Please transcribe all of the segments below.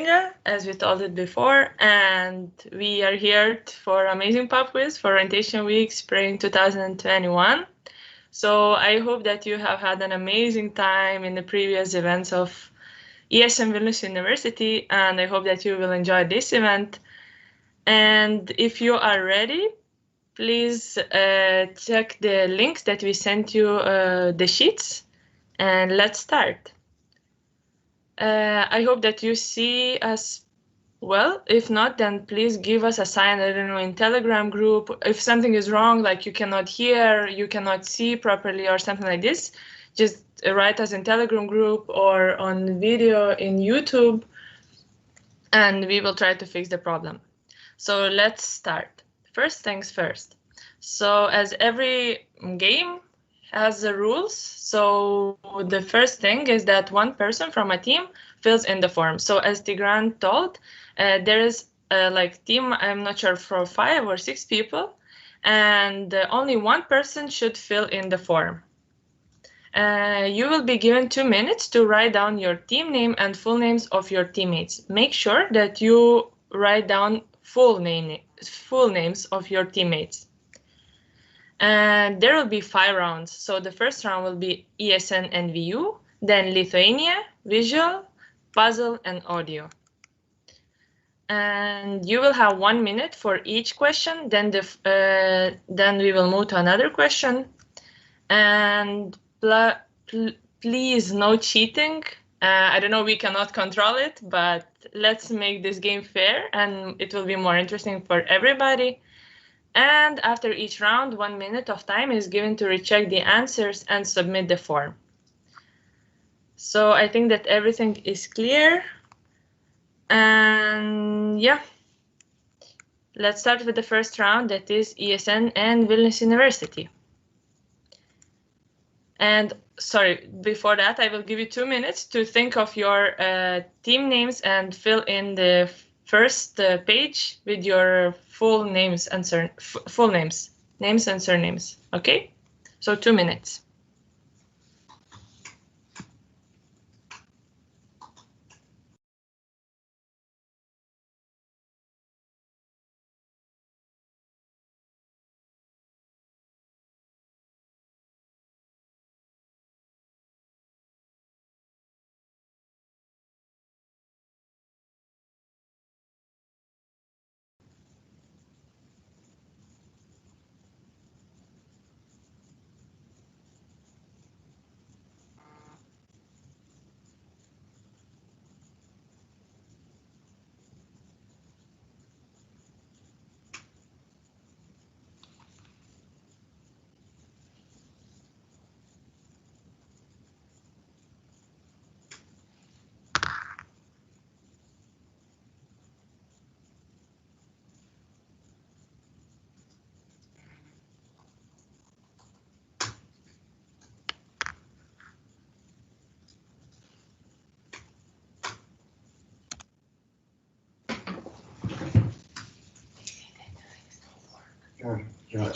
Kinga, as we told it before, and we are here for Amazing Pop Quiz for Orientation Week Spring 2021. So I hope that you have had an amazing time in the previous events of ESM Vilnius University, and I hope that you will enjoy this event. And if you are ready, please check the links that we sent you, the sheets, and let's start. I hope that you see us well. If not, then please give us a sign, I don't know, in Telegram group. If something is wrong, like you cannot hear, you cannot see properly or something like this, just write us in Telegram group or on video in YouTube, and we will try to fix the problem. So let's start. First things first. So as every game has the rules, so the first thing is that one person from a team fills in the form. So as Tigran told, there is like team, I'm not sure, for 5 or 6 people, and only one person should fill in the form. You will be given 2 minutes to write down your team name and full names of your teammates. Make sure that you write down full names of your teammates. And there will be 5 rounds. So the first round will be ESN and VU, then Lithuania, visual, puzzle, and audio. And you will have 1 minute for each question. Then we will move to another question. And please, no cheating. I don't know, we cannot control it, but let's make this game fair, and it will be more interesting for everybody. And after each round, 1 minute of time is given to recheck the answers and submit the form. So I think that everything is clear. And yeah, let's start with the first round, that is ESN and Vilnius University. And sorry, before that, I will give you 2 minutes to think of your team names and fill in the first page with your full names and names and surnames. Okay, so 2 minutes. Yeah.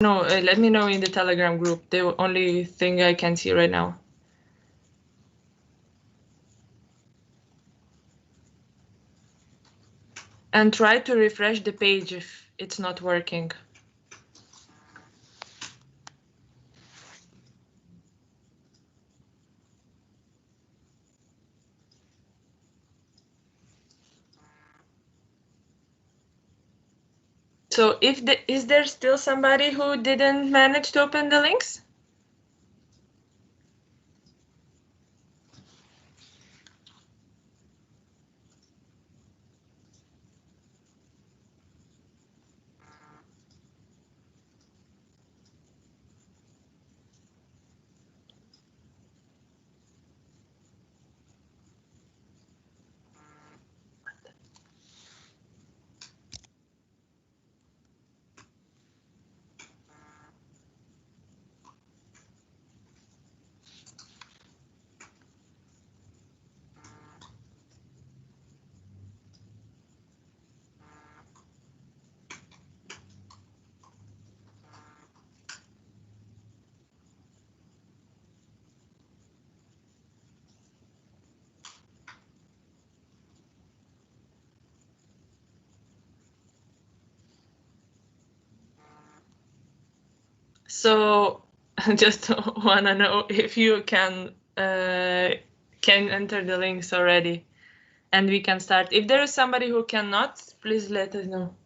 No, let me know in the Telegram group. The only thing I can see right now. And try to refresh the page if it's not working. So is there still somebody who didn't manage to open the links? So just wanna know if you can enter the links already, and we can start. If there is somebody who cannot, please let us know.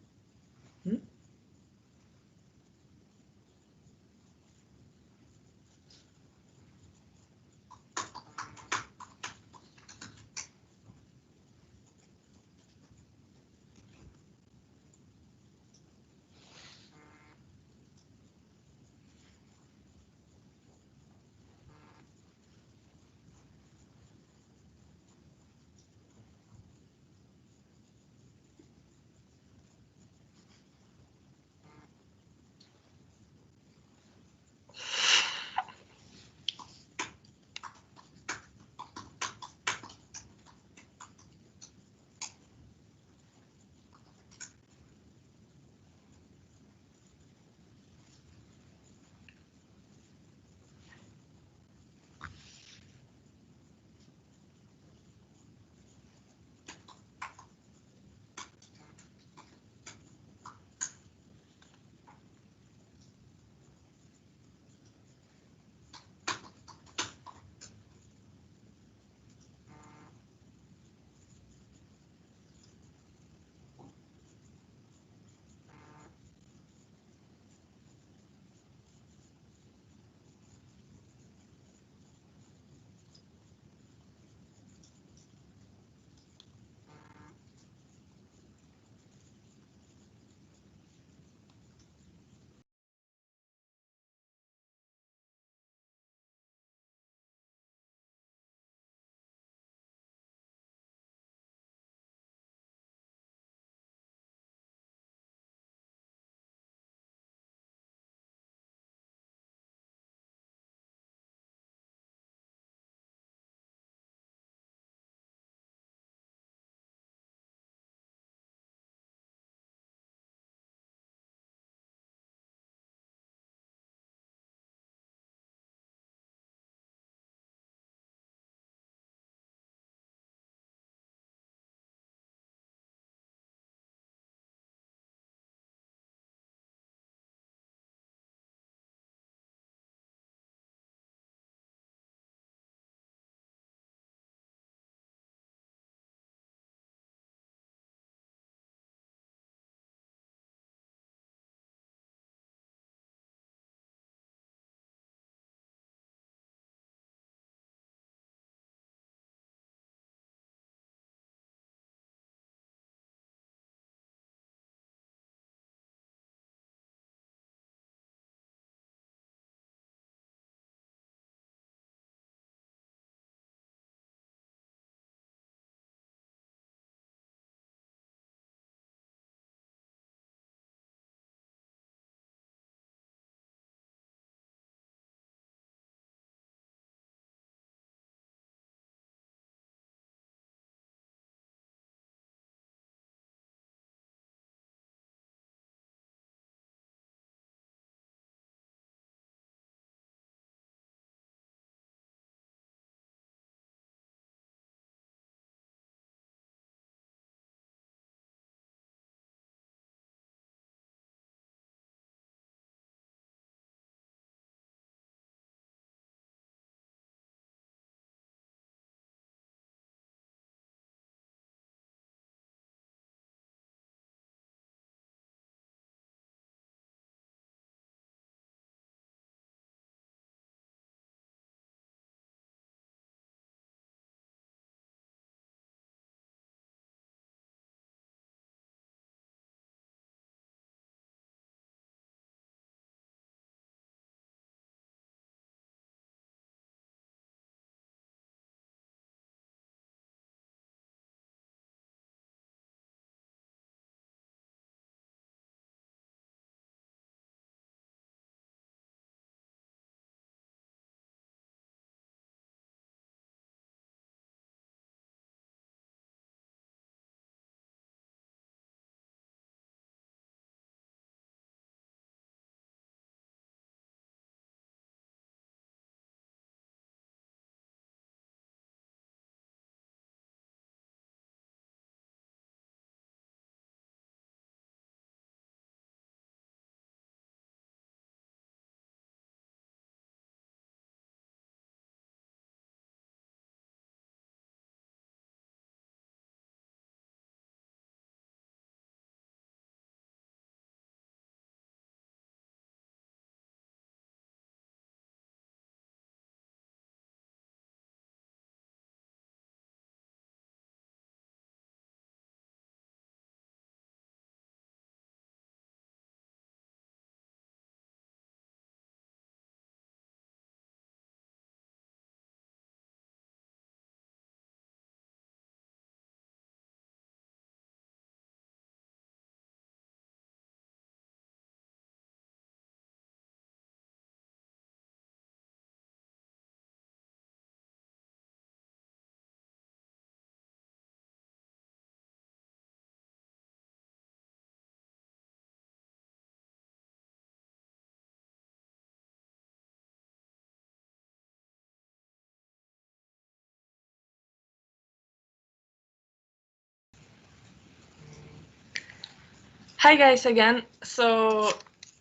Hi guys again. So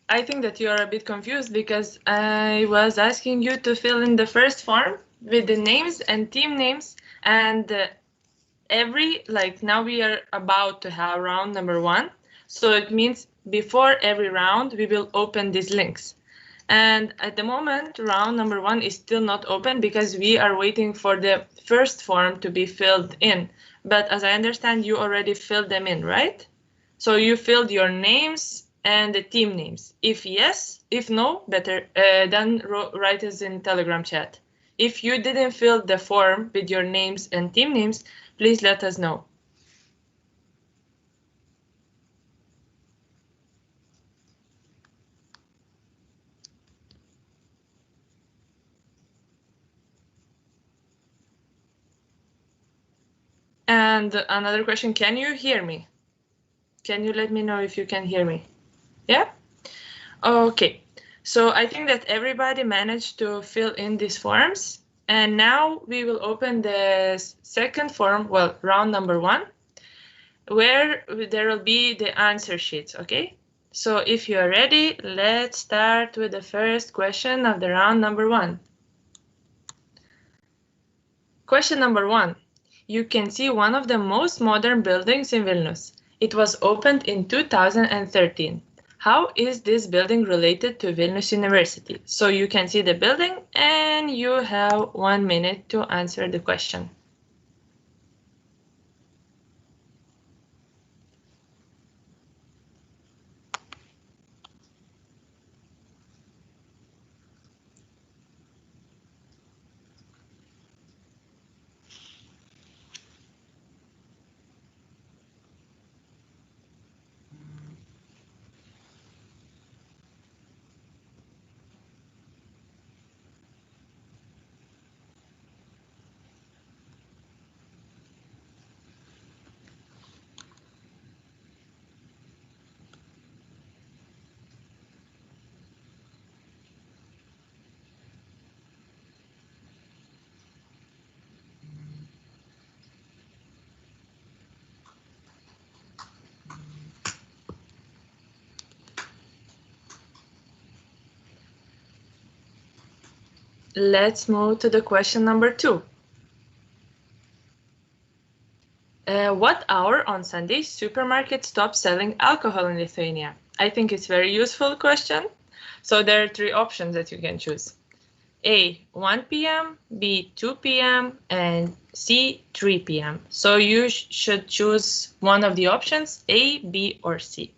I think that you are a bit confused because I was asking you to fill in the first form with the names and team names, and now we are about to have round number 1. So it means before every round we will open these links. And at the moment, round number 1 is still not open because we are waiting for the first form to be filled in. But as I understand, you already filled them in, right? So you filled your names and the team names. If yes, if no, better, then write us in Telegram chat. If you didn't fill the form with your names and team names, please let us know. And another question, can you hear me? Can you let me know if you can hear me? Yeah? Okay, so I think that everybody managed to fill in these forms. And now we will open the second form, well, round number 1, where there will be the answer sheets, okay? So if you are ready, let's start with the first question of the round number 1. Question number 1. You can see one of the most modern buildings in Vilnius. It was opened in 2013. How is this building related to Vilnius University? So you can see the building and you have 1 minute to answer the question. Let's move to the question number 2. What hour on Sundays supermarkets stop selling alcohol in Lithuania? I think it's a very useful question. So there are 3 options that you can choose. A, 1 p.m., B, 2 p.m., and C, 3 p.m. So you should choose one of the options, A, B, or C.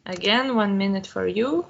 Again, 1 minute for you.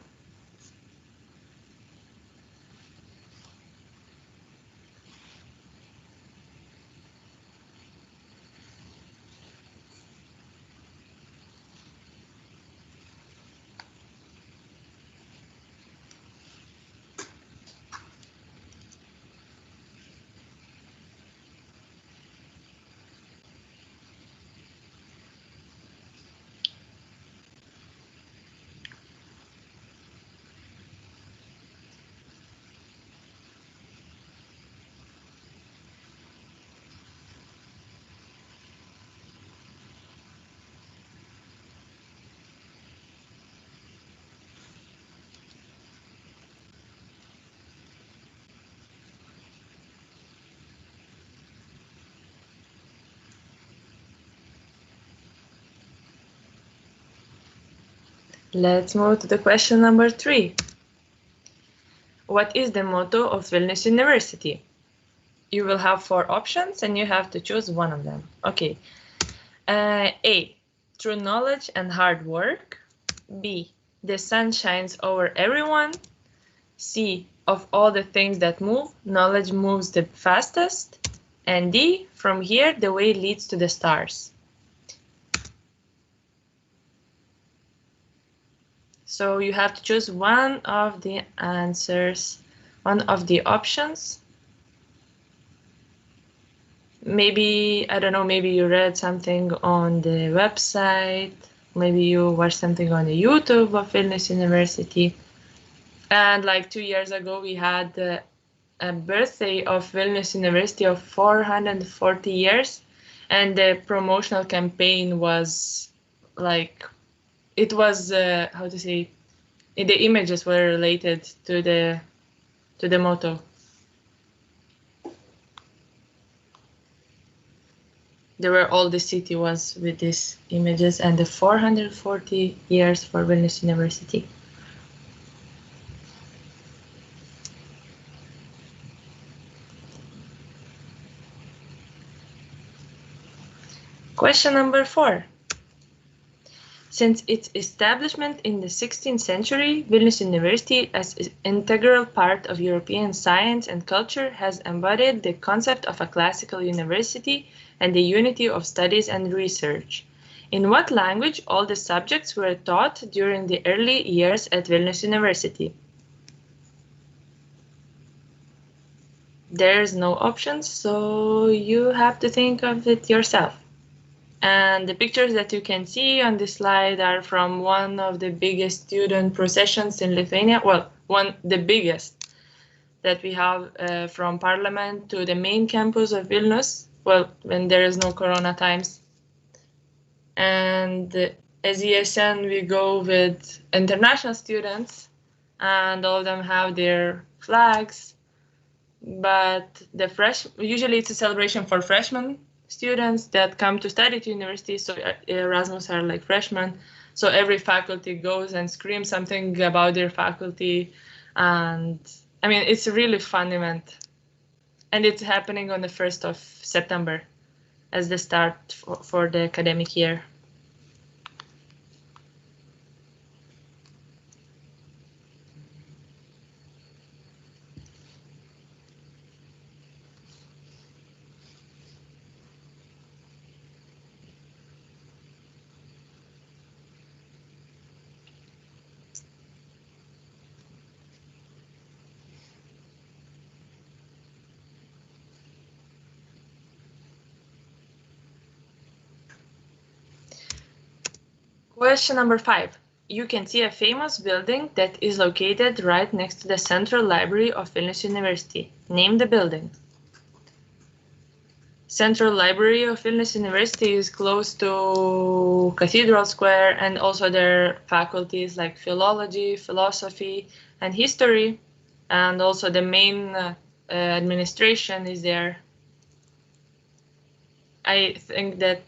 Let's move to the question number 3. What is the motto of Vilnius University? You will have 4 options and you have to choose one of them. Okay. A, through knowledge and hard work. B, the sun shines over everyone. C, of all the things that move, knowledge moves the fastest. And D, from here, the way leads to the stars. So you have to choose one of the answers, one of the options. Maybe, I don't know, maybe you read something on the website, maybe you watched something on the YouTube of Vilnius University. And like 2 years ago, we had a birthday of Vilnius University of 440 years. And the promotional campaign was like it was how to say, the images were related to the motto. There were all the city was with these images, and the 440 years for Vilnius University. Question number 4. Since its establishment in the 16th century, Vilnius University, as an integral part of European science and culture, has embodied the concept of a classical university and the unity of studies and research. In what language all the subjects were taught during the early years at Vilnius University? There's no options, so you have to think of it yourself. And the pictures that you can see on this slide are from one of the biggest student processions in Lithuania. Well, the biggest that we have from Parliament to the main campus of Vilnius. Well, when there is no Corona times. And as ESN, we go with international students, and all of them have their flags. But usually it's a celebration for freshmen students that come to study at university, so Erasmus are like freshmen, so every faculty goes and screams something about their faculty, and I mean it's a really fun event, and it's happening on the 1st of September as the start for the academic year. Question number 5. You can see a famous building that is located right next to the Central Library of Vilnius University. Name the building. Central Library of Vilnius University is close to Cathedral Square, and also their faculties like philology, philosophy, and history, and also the main administration is there. I think that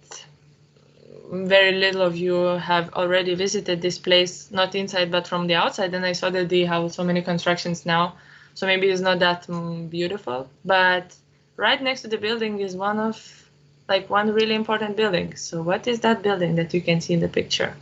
very little of you have already visited this place, not inside but from the outside, and I saw that they have so many constructions now, so maybe it's not that beautiful, but right next to the building is one really important building. So what is that building that you can see in the picture?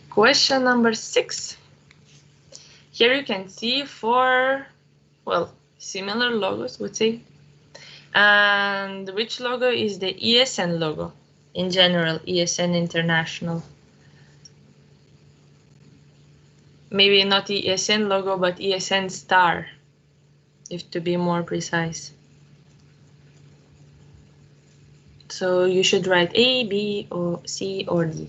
Question number 6. Here you can see 4, similar logos, would say. And which logo is the ESN logo? In general, ESN International. Maybe not the ESN logo, but ESN star, if to be more precise. So you should write A, B, or C, or D.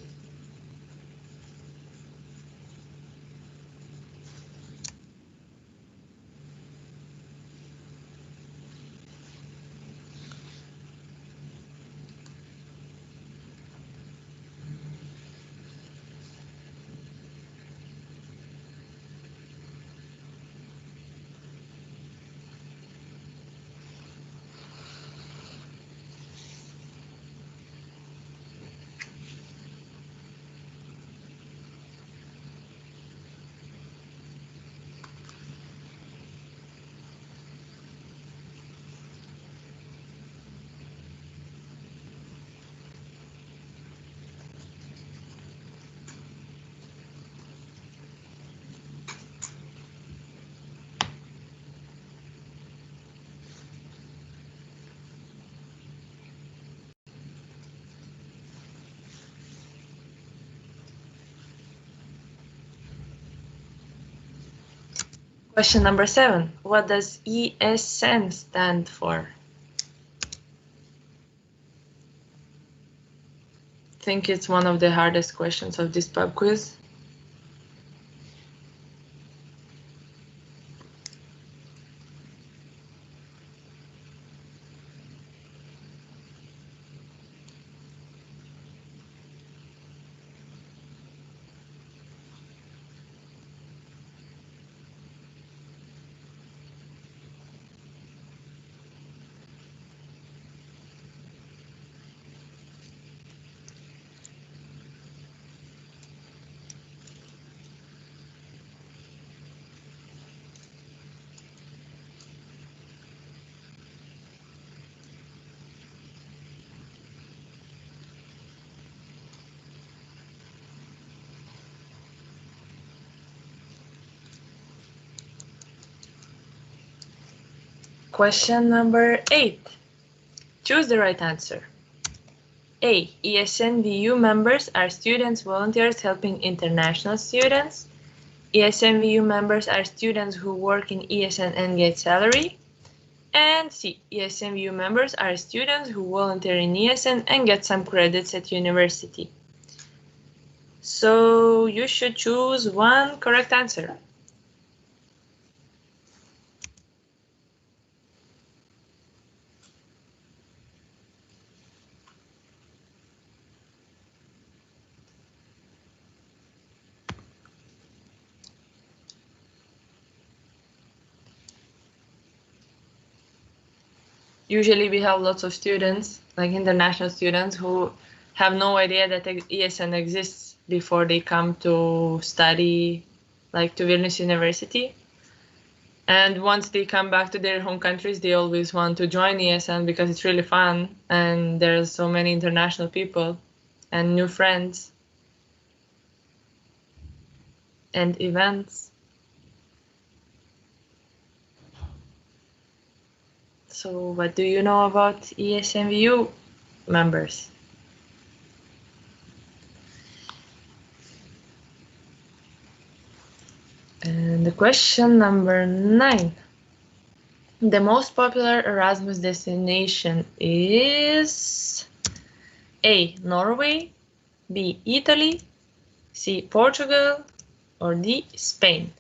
Question number 7. What does ESN stand for? I think it's one of the hardest questions of this pub quiz. Question number 8. Choose the right answer. A. ESNVU members are students, volunteers helping international students. ESNVU members are students who work in ESN and get salary. And C. ESNVU members are students who volunteer in ESN and get some credits at university. So you should choose one correct answer. Usually we have lots of students, like international students, who have no idea that ESN exists before they come to study, like to Vilnius University. And once they come back to their home countries, they always want to join ESN because it's really fun and there's so many international people and new friends and events. So what do you know about ESNVU members? And the question number 9. The most popular Erasmus destination is A. Norway, B. Italy, C. Portugal, or D. Spain.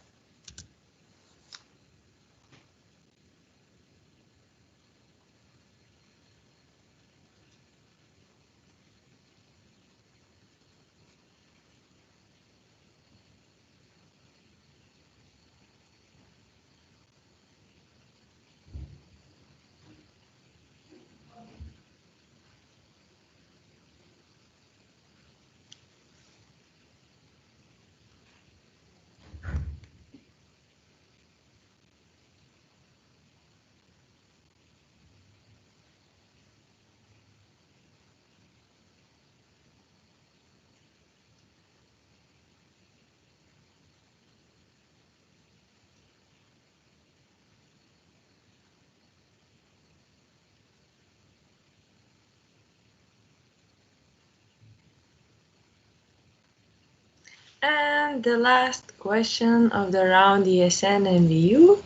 And the last question of the round, ESN and VU.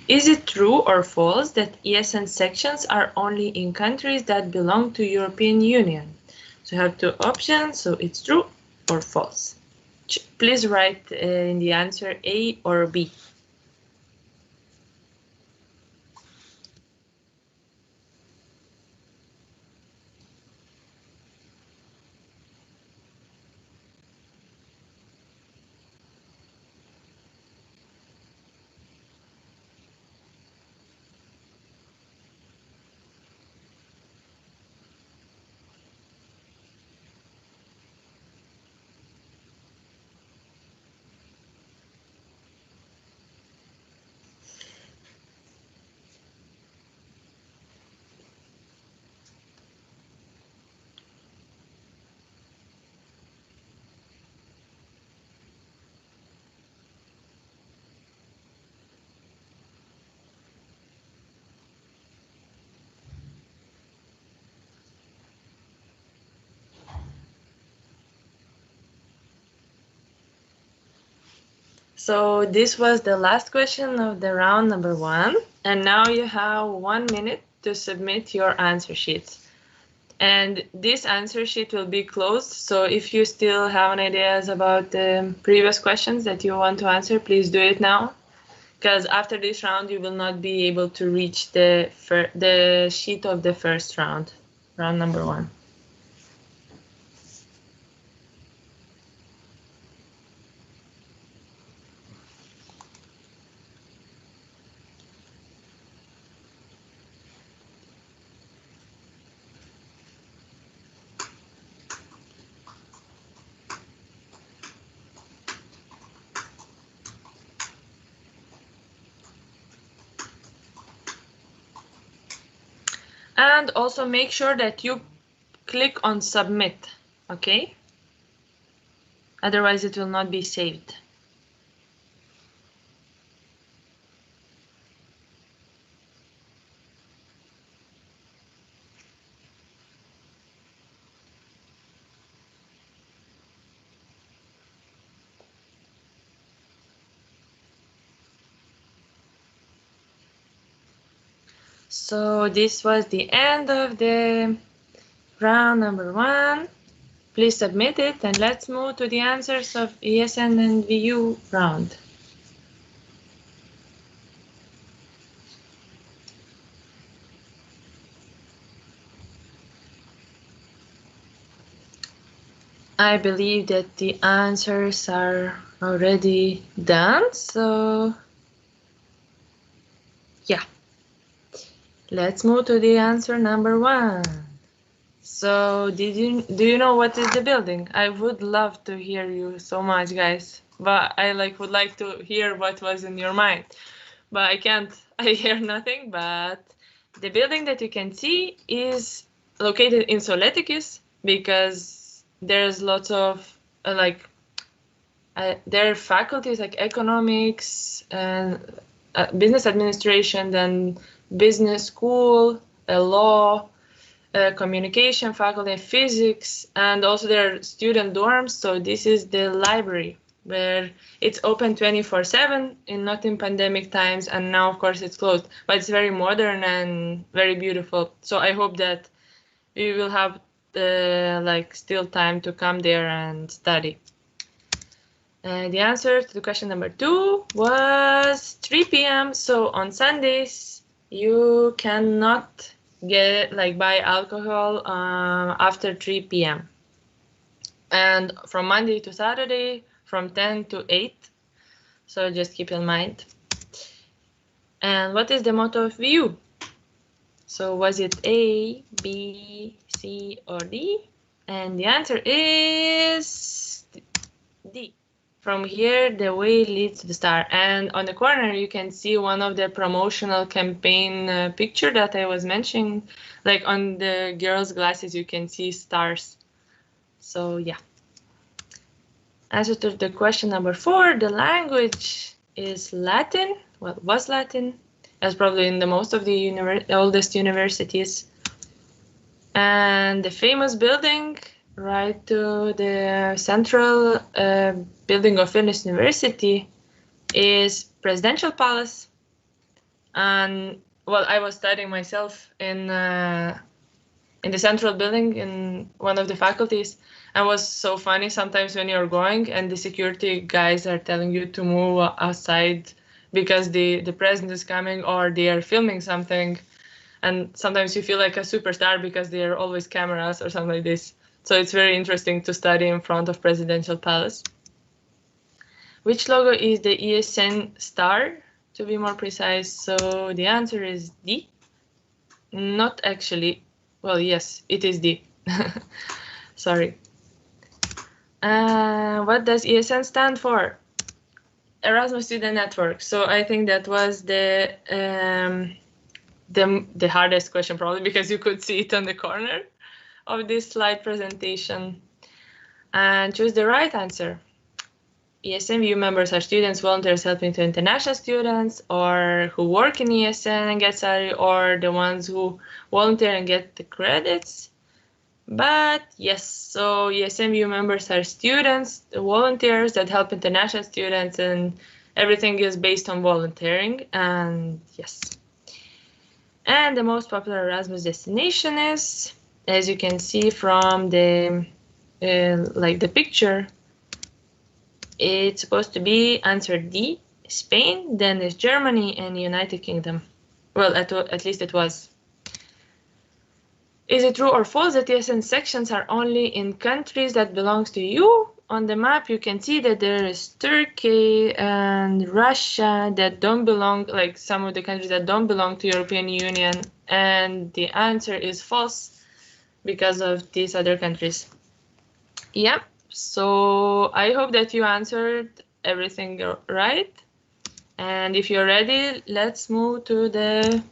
Is it true or false that ESN sections are only in countries that belong to European Union? So you have two options, so it's true or false. Please write in the answer A or B. So this was the last question of the round number 1. And now you have 1 minute to submit your answer sheets. And this answer sheet will be closed. So if you still have any ideas about the previous questions that you want to answer, please do it now. Because after this round, you will not be able to reach the sheet of the first round, round number 1. And also make sure that you click on submit, okay? Otherwise it will not be saved. So this was the end of the round number 1. Please submit it and let's move to the answers of ESN and VU round. I believe that the answers are already done, so yeah. Let's move to the answer number 1. So do you know what is the building? I would love to hear you so much, guys. But I would like to hear what was in your mind. But I can't. I hear nothing. But the building that you can see is located in Saulėtekis because there's lots of there are faculties like economics and business administration, then business school, law, communication faculty, physics, and also there are student dorms. So this is the library where it's open 24/7 not in pandemic times, and now of course it's closed, but it's very modern and very beautiful. So I hope that you will have still time to come there and study. The answer to the question number 2 was 3 p.m. So on Sundays you cannot buy alcohol after 3 p.m. and from Monday to Saturday from 10 to 8. So just keep in mind. And what is the motto of VU? So was it A, B, C, or D? And the answer is D. From here, the way leads to the star. And on the corner, you can see one of the promotional campaign picture that I was mentioning. Like on the girls' glasses, you can see stars. So yeah. Answer to the question number 4, the language is Latin. Well, was Latin, as probably in the most of the oldest universities. And the famous building right to the central building of Vilnius University is Presidential Palace. And well, I was studying myself in the central building in one of the faculties, and it was so funny sometimes when you're going and the security guys are telling you to move outside because the president is coming or they are filming something, and sometimes you feel like a superstar because there are always cameras or something like this. So it's very interesting to study in front of Presidential Palace. Which logo is the ESN star, to be more precise? So the answer is D. Not actually. Well, yes, it is D. Sorry. What does ESN stand for? Erasmus Student Network. So I think that was the hardest question probably, because you could see it on the corner of this slide presentation. And choose the right answer. ESN members are students, volunteers helping to international students, or who work in ESN and get salary, or the ones who volunteer and get the credits. But yes, so ESN members are students, the volunteers that help international students and everything is based on volunteering, and yes. And the most popular Erasmus destination is, as you can see from the like the picture, it's supposed to be answer D, Spain, then is Germany and United Kingdom. Well, at least it was. Is it true or false that TSN sections are only in countries that belongs to EU? On the map, you can see that there is Turkey and Russia that don't belong, like some of the countries that don't belong to European Union, and the answer is false because of these other countries. Yeah, so I hope that you answered everything right. And if you're ready, let's move to the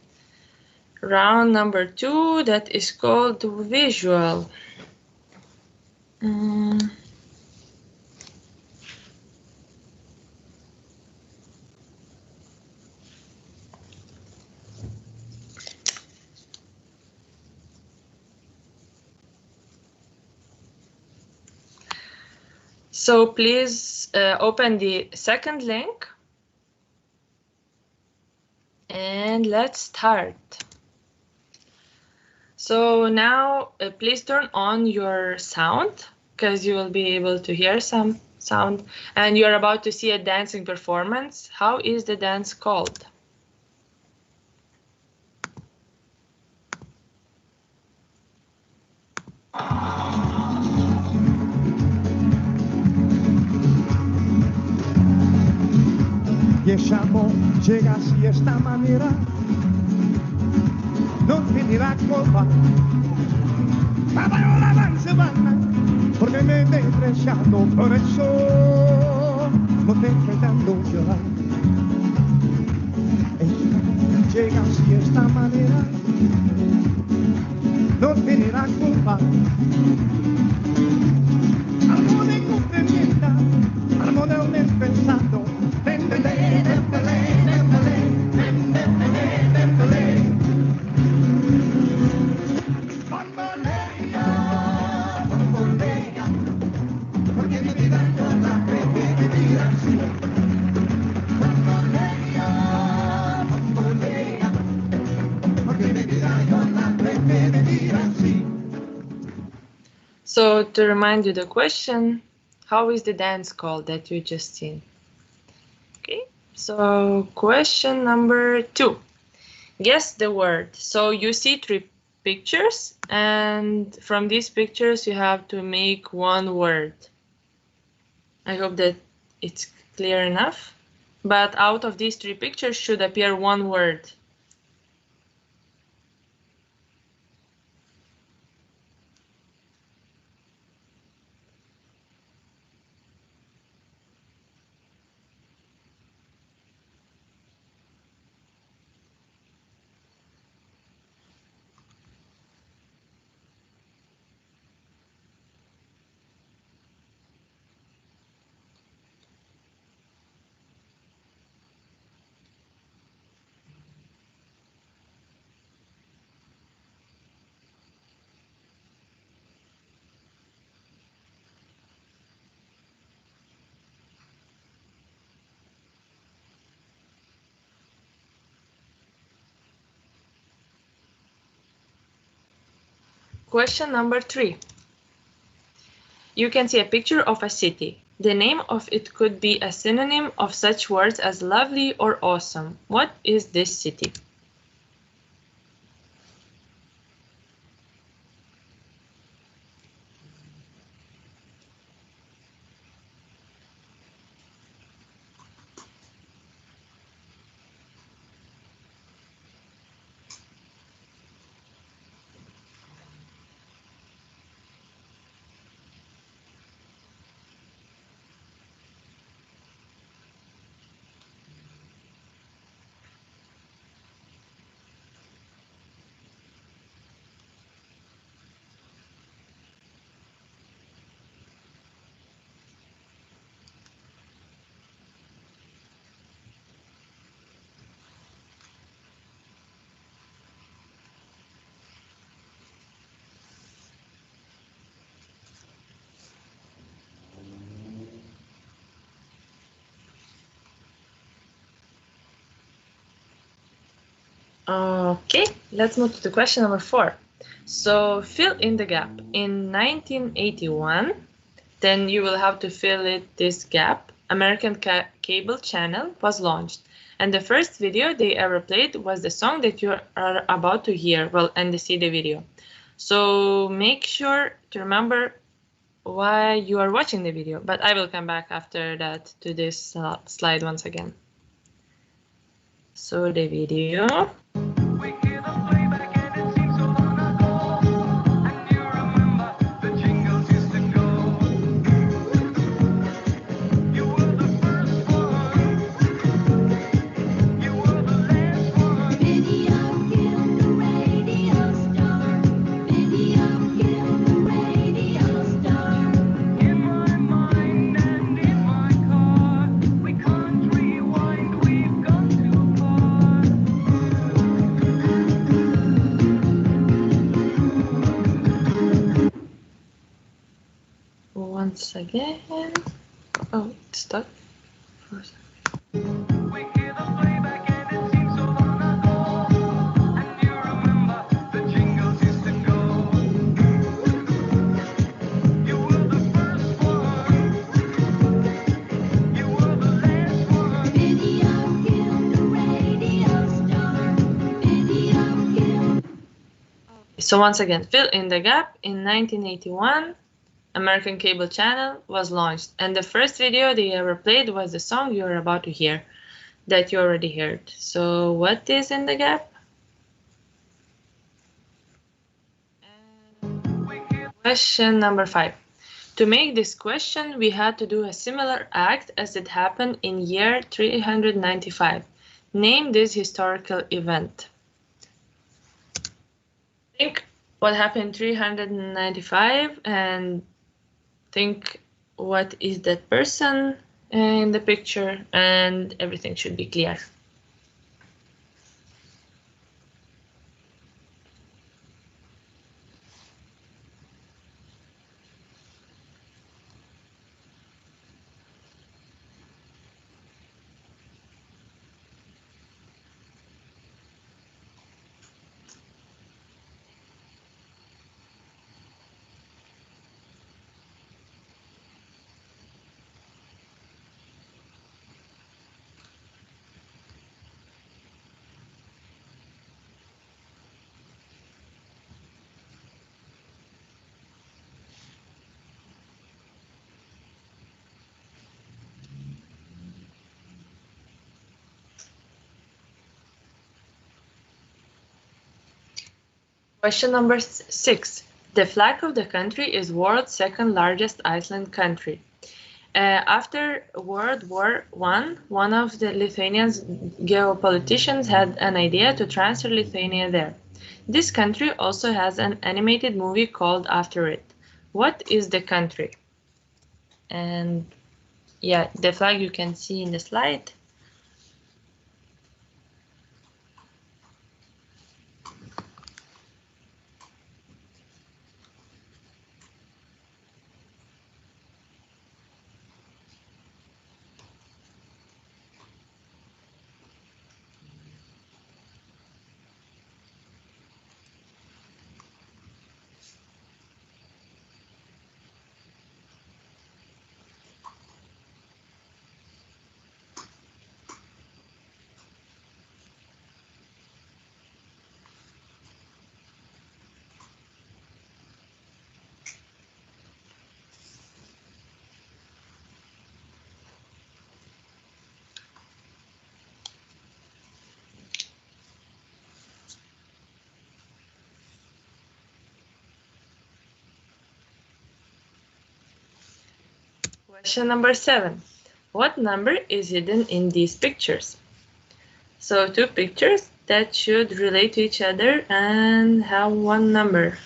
round number 2 that is called visual. So please open the second link and let's start. So now please turn on your sound because you will be able to hear some sound, and you're about to see a dancing performance. How is the dance called? Y ese amor llega así de esta manera, no finirá copa, caballo la avance van, porque me he deseando, por eso no te quedando llorar. Llega así de esta manera, no finirá copa, algo de comprimienta, algo de un pensando. So to remind you the question, how is the dance called that you just seen? Okay, so question number 2. Guess the word. So you see 3 pictures, and from these pictures you have to make one word. I hope that it's clear enough. But out of these 3 pictures should appear one word. Question number 3. You can see a picture of a city. The name of it could be a synonym of such words as lovely or awesome. What is this city? Okay, let's move to the question number 4. So fill in the gap. In 1981, then you will have to fill it this gap. American cable channel was launched, and the first video they ever played was the song that you are about to hear. Well, and see the video. So make sure to remember why you are watching the video. But I will come back after that to this slide once again. So the video. Once again. Oh, it's stuck. So once again, fill in the gap. In 1981, American cable channel was launched, and the first video they ever played was the song you're about to hear, that you already heard. So what is in the gap? Question number 5. To make this question, we had to do a similar act as it happened in year 395. Name this historical event. Think what happened in 395 and think what is that person in the picture, and everything should be clear. Question number 6. The flag of the country is world's second largest island country. After World War I, one of the Lithuania's geopoliticians had an idea to transfer Lithuania there. This country also has an animated movie called after it. What is the country? And yeah, the flag you can see in the slide. Question number 7. What number is hidden in these pictures? So 2 pictures that should relate to each other and have one number.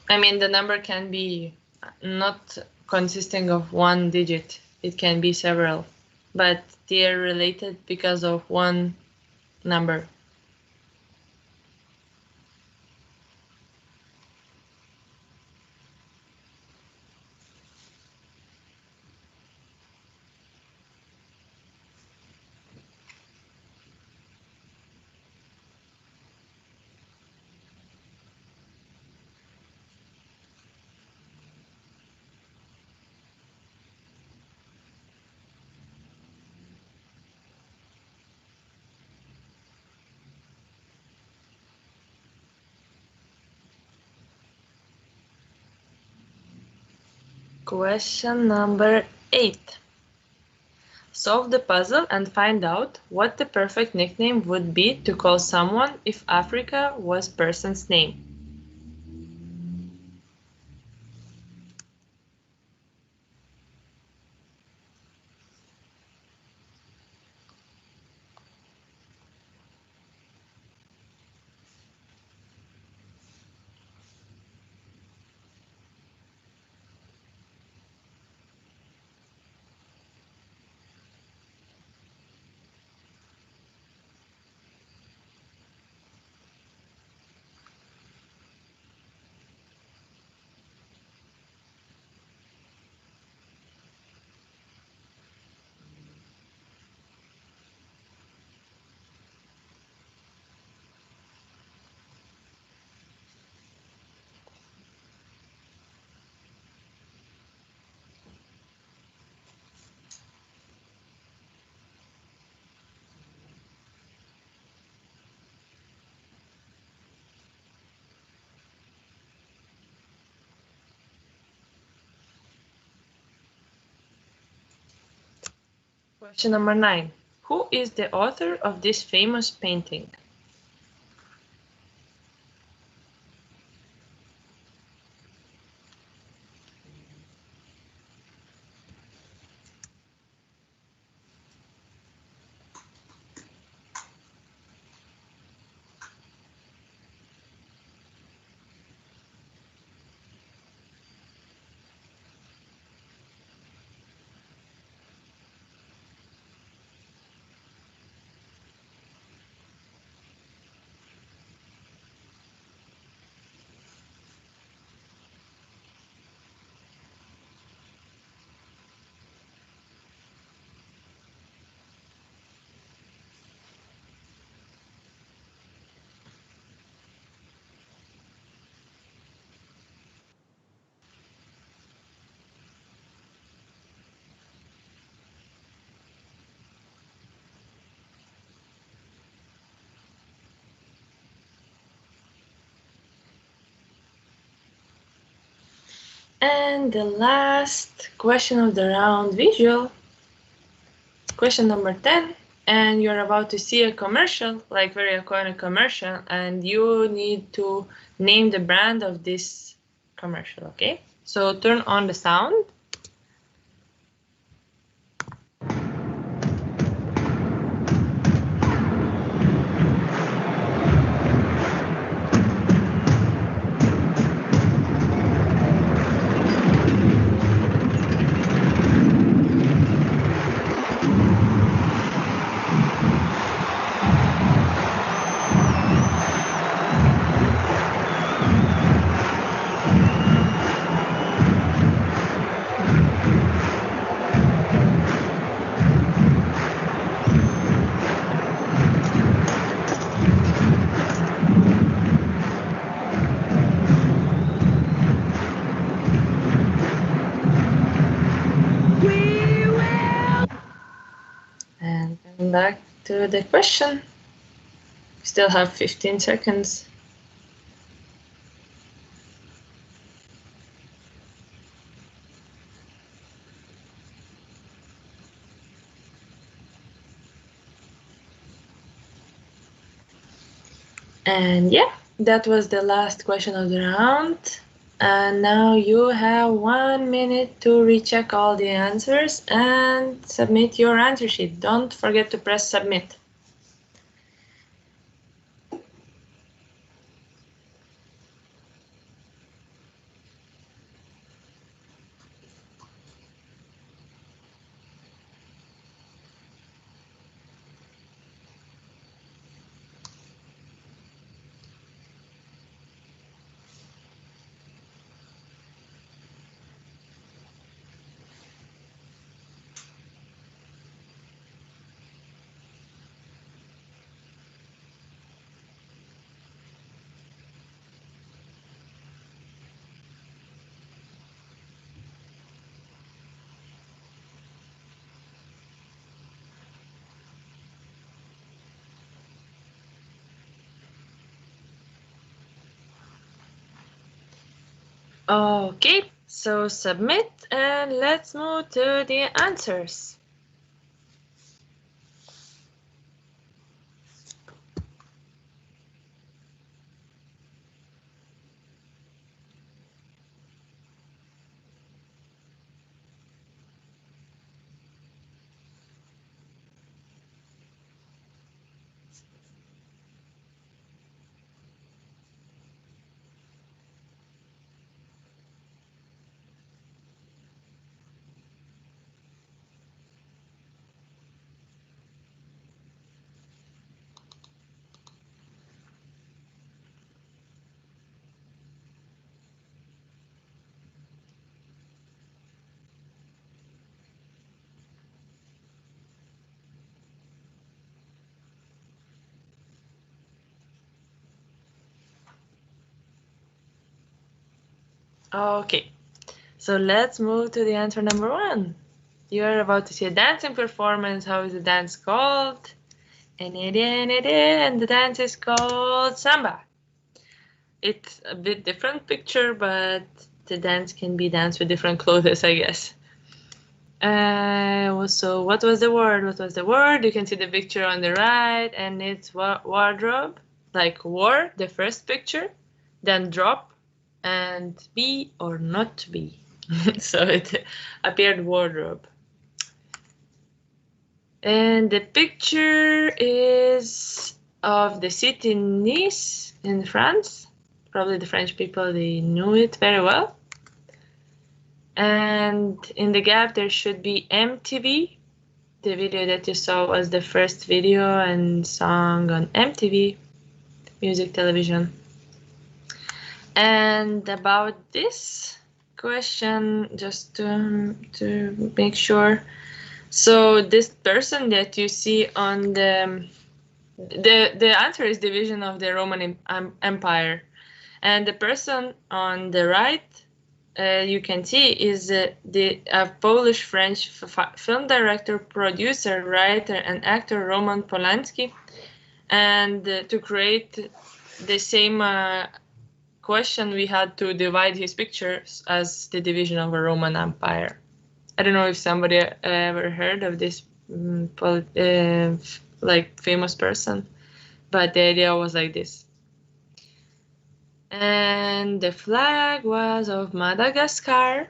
I mean, the number can be not consisting of one digit. It can be several, but they're related because of one number. Question number 8. Solve the puzzle and find out what the perfect nickname would be to call someone if Africa was person's name. Question number 9. Who is the author of this famous painting? And the last question of the round, visual. Question number 10. And you're about to see a commercial, like very iconic commercial, and you need to name the brand of this commercial, okay? So turn on the sound. And come back to the question. Still have 15 seconds. And yeah, that was the last question of the round. And now you have 1 minute to recheck all the answers and submit your answer sheet. Don't forget to press submit. Okay, So submit and let's move to the answers. Okay, so let's move to the answer number 1. You're about to see a dancing performance. How is the dance called? And the dance is called samba. It's a bit different picture, but the dance can be danced with different clothes, I guess. So what was the word? What was the word? You can see the picture on the right, and it's wardrobe, like war, the first picture, then drop, and be or not to be. So it appeared wardrobe. And the picture is of the city Nice in France. Probably the French people, they knew it very well. And in the gap, there should be MTV. The video that you saw was the first video and song on MTV, music television. And about this question, just to make sure. So this person that you see on the answer is division of the Roman Empire. And the person on the right, you can see, is a Polish-French film director, producer, writer, and actor Roman Polanski. And to create the same question, we had to divide his pictures as the division of a Roman Empire. I don't know if somebody ever heard of this like famous person, but the idea was like this. And the flag was of Madagascar.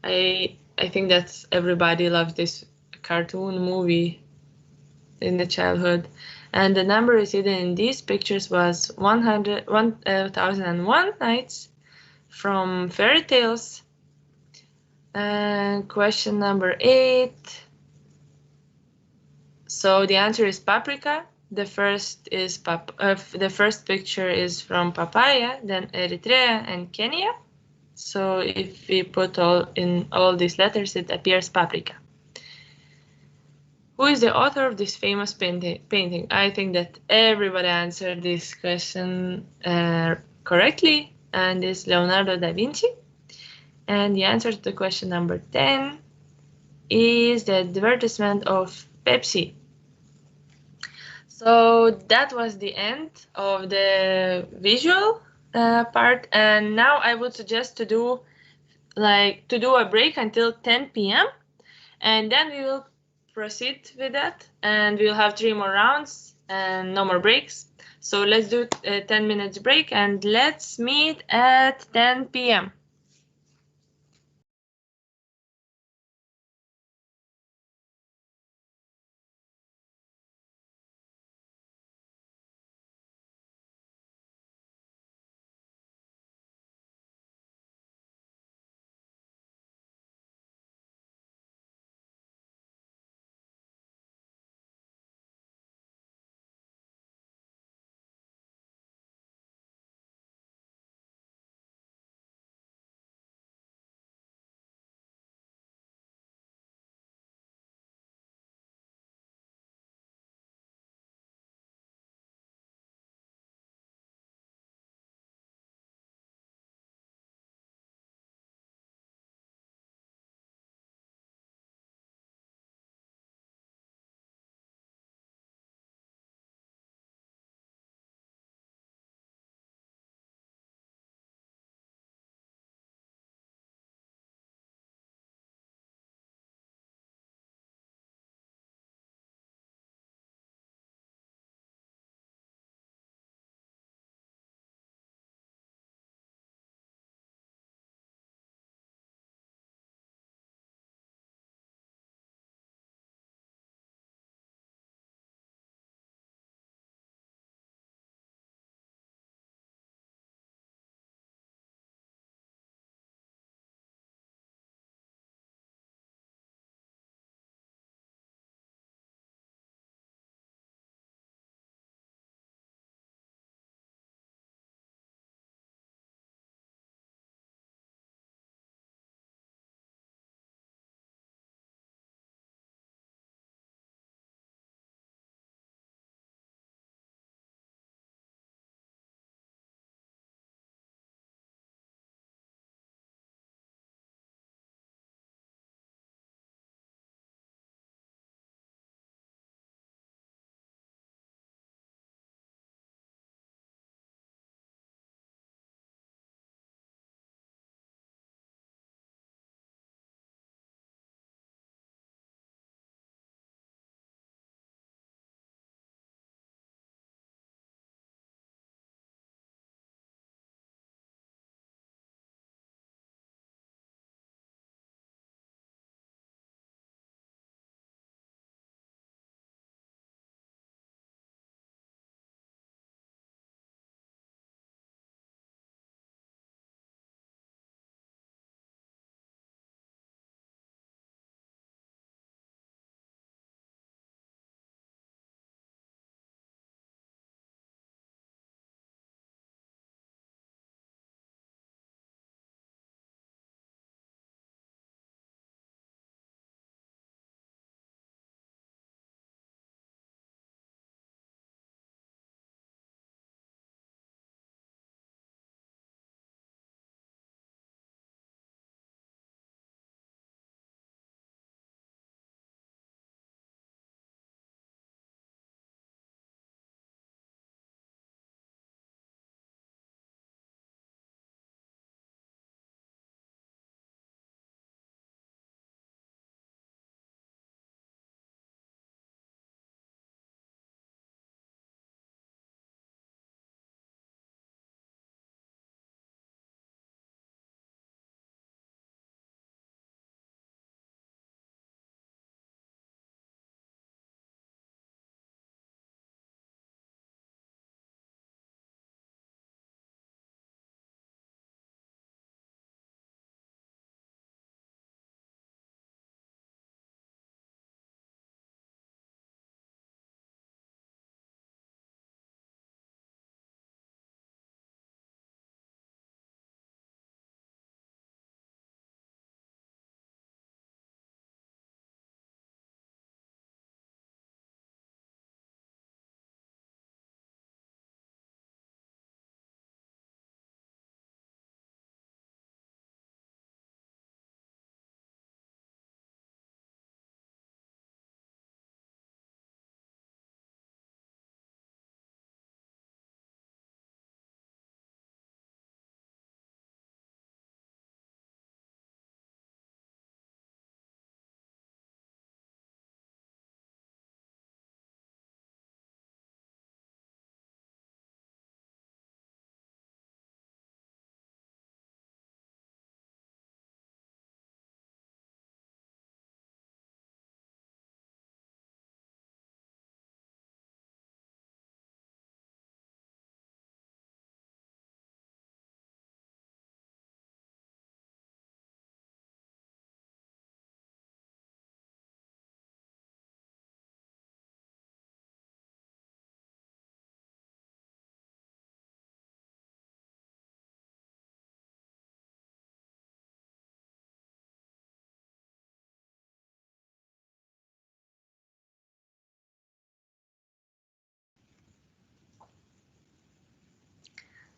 I think that everybody loved this cartoon movie in the childhood. And the number is hidden in these pictures was 1001 Nights from Fairy Tales. And question number 8. So the answer is paprika. The first picture is from papaya, then Eritrea and Kenya. So if we put all these letters, it appears paprika. Who is the author of this famous painting? I think that everybody answered this question correctly, and it's Leonardo da Vinci. And the answer to the question number 10 is the advertisement of Pepsi. So that was the end of the visual part, and now I would suggest to do a break until 10 p.m. and then we will proceed with that, and we'll have 3 more rounds and no more breaks. So let's do a 10 minutes break and let's meet at 10 p.m.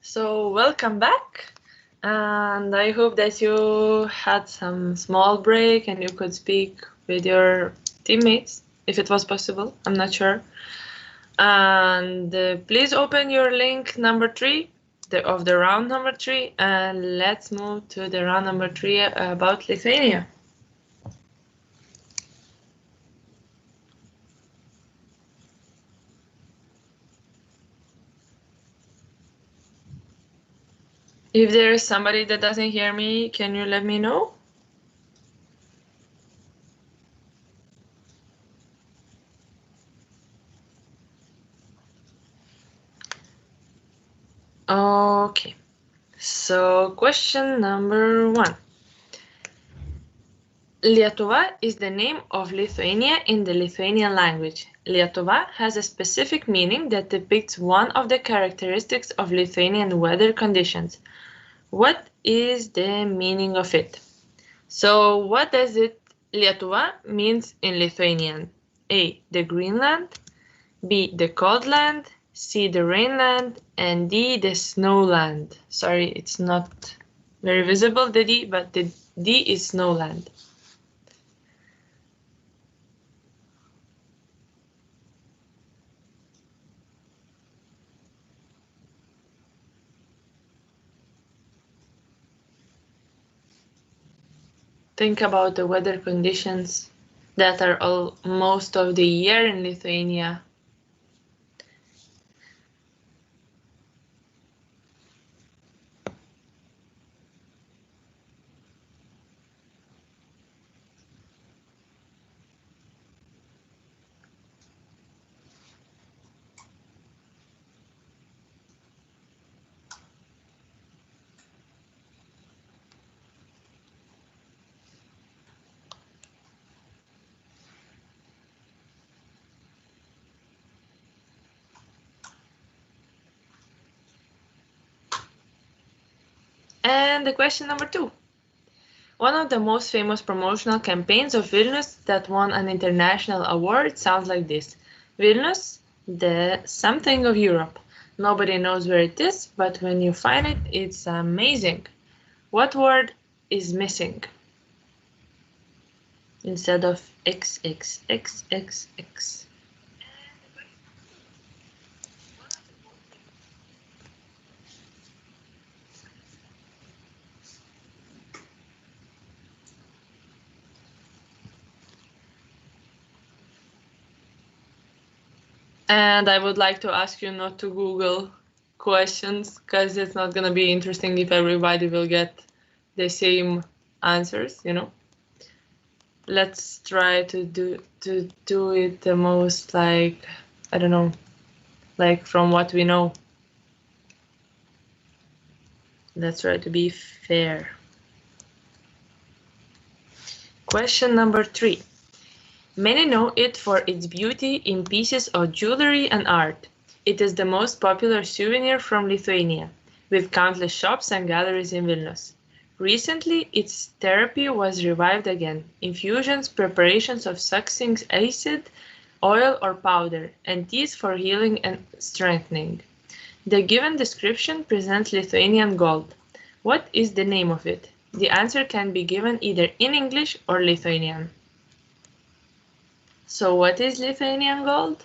So welcome back, and I hope that you had some small break and you could speak with your teammates if it was possible. I'm not sure. And please open your link number 3 of the round number 3, and let's move to the round number 3 about Lithuania. If there is somebody that doesn't hear me, can you let me know? Okay, so question number 1. Lietuva is the name of Lithuania in the Lithuanian language. Lietuva has a specific meaning that depicts one of the characteristics of Lithuanian weather conditions. What is the meaning of it? So what does it Lietuva means in Lithuanian? A. The Greenland, B. The cold land, C. The rainland, and D. The snowland. Sorry, it's not very visible, the D, but the D is snowland. Think about the weather conditions that are most of the year in Lithuania. And the question number 2. One of the most famous promotional campaigns of Vilnius that won an international award sounds like this. Vilnius, the something of Europe. Nobody knows where it is, but when you find it, it's amazing. What word is missing instead of XXXXX? And I would like to ask you not to Google questions, because it's not going to be interesting if everybody will get the same answers, you know. Let's try to do it the most, like, I don't know, like from what we know. Let's try to be fair. Question number 3. Many know it for its beauty in pieces of jewelry and art. It is the most popular souvenir from Lithuania, with countless shops and galleries in Vilnius. Recently, its therapy was revived again. Infusions, preparations of succinct acid, oil or powder, and teas for healing and strengthening. The given description presents Lithuanian gold. What is the name of it? The answer can be given either in English or Lithuanian. So what is Lithuanian gold?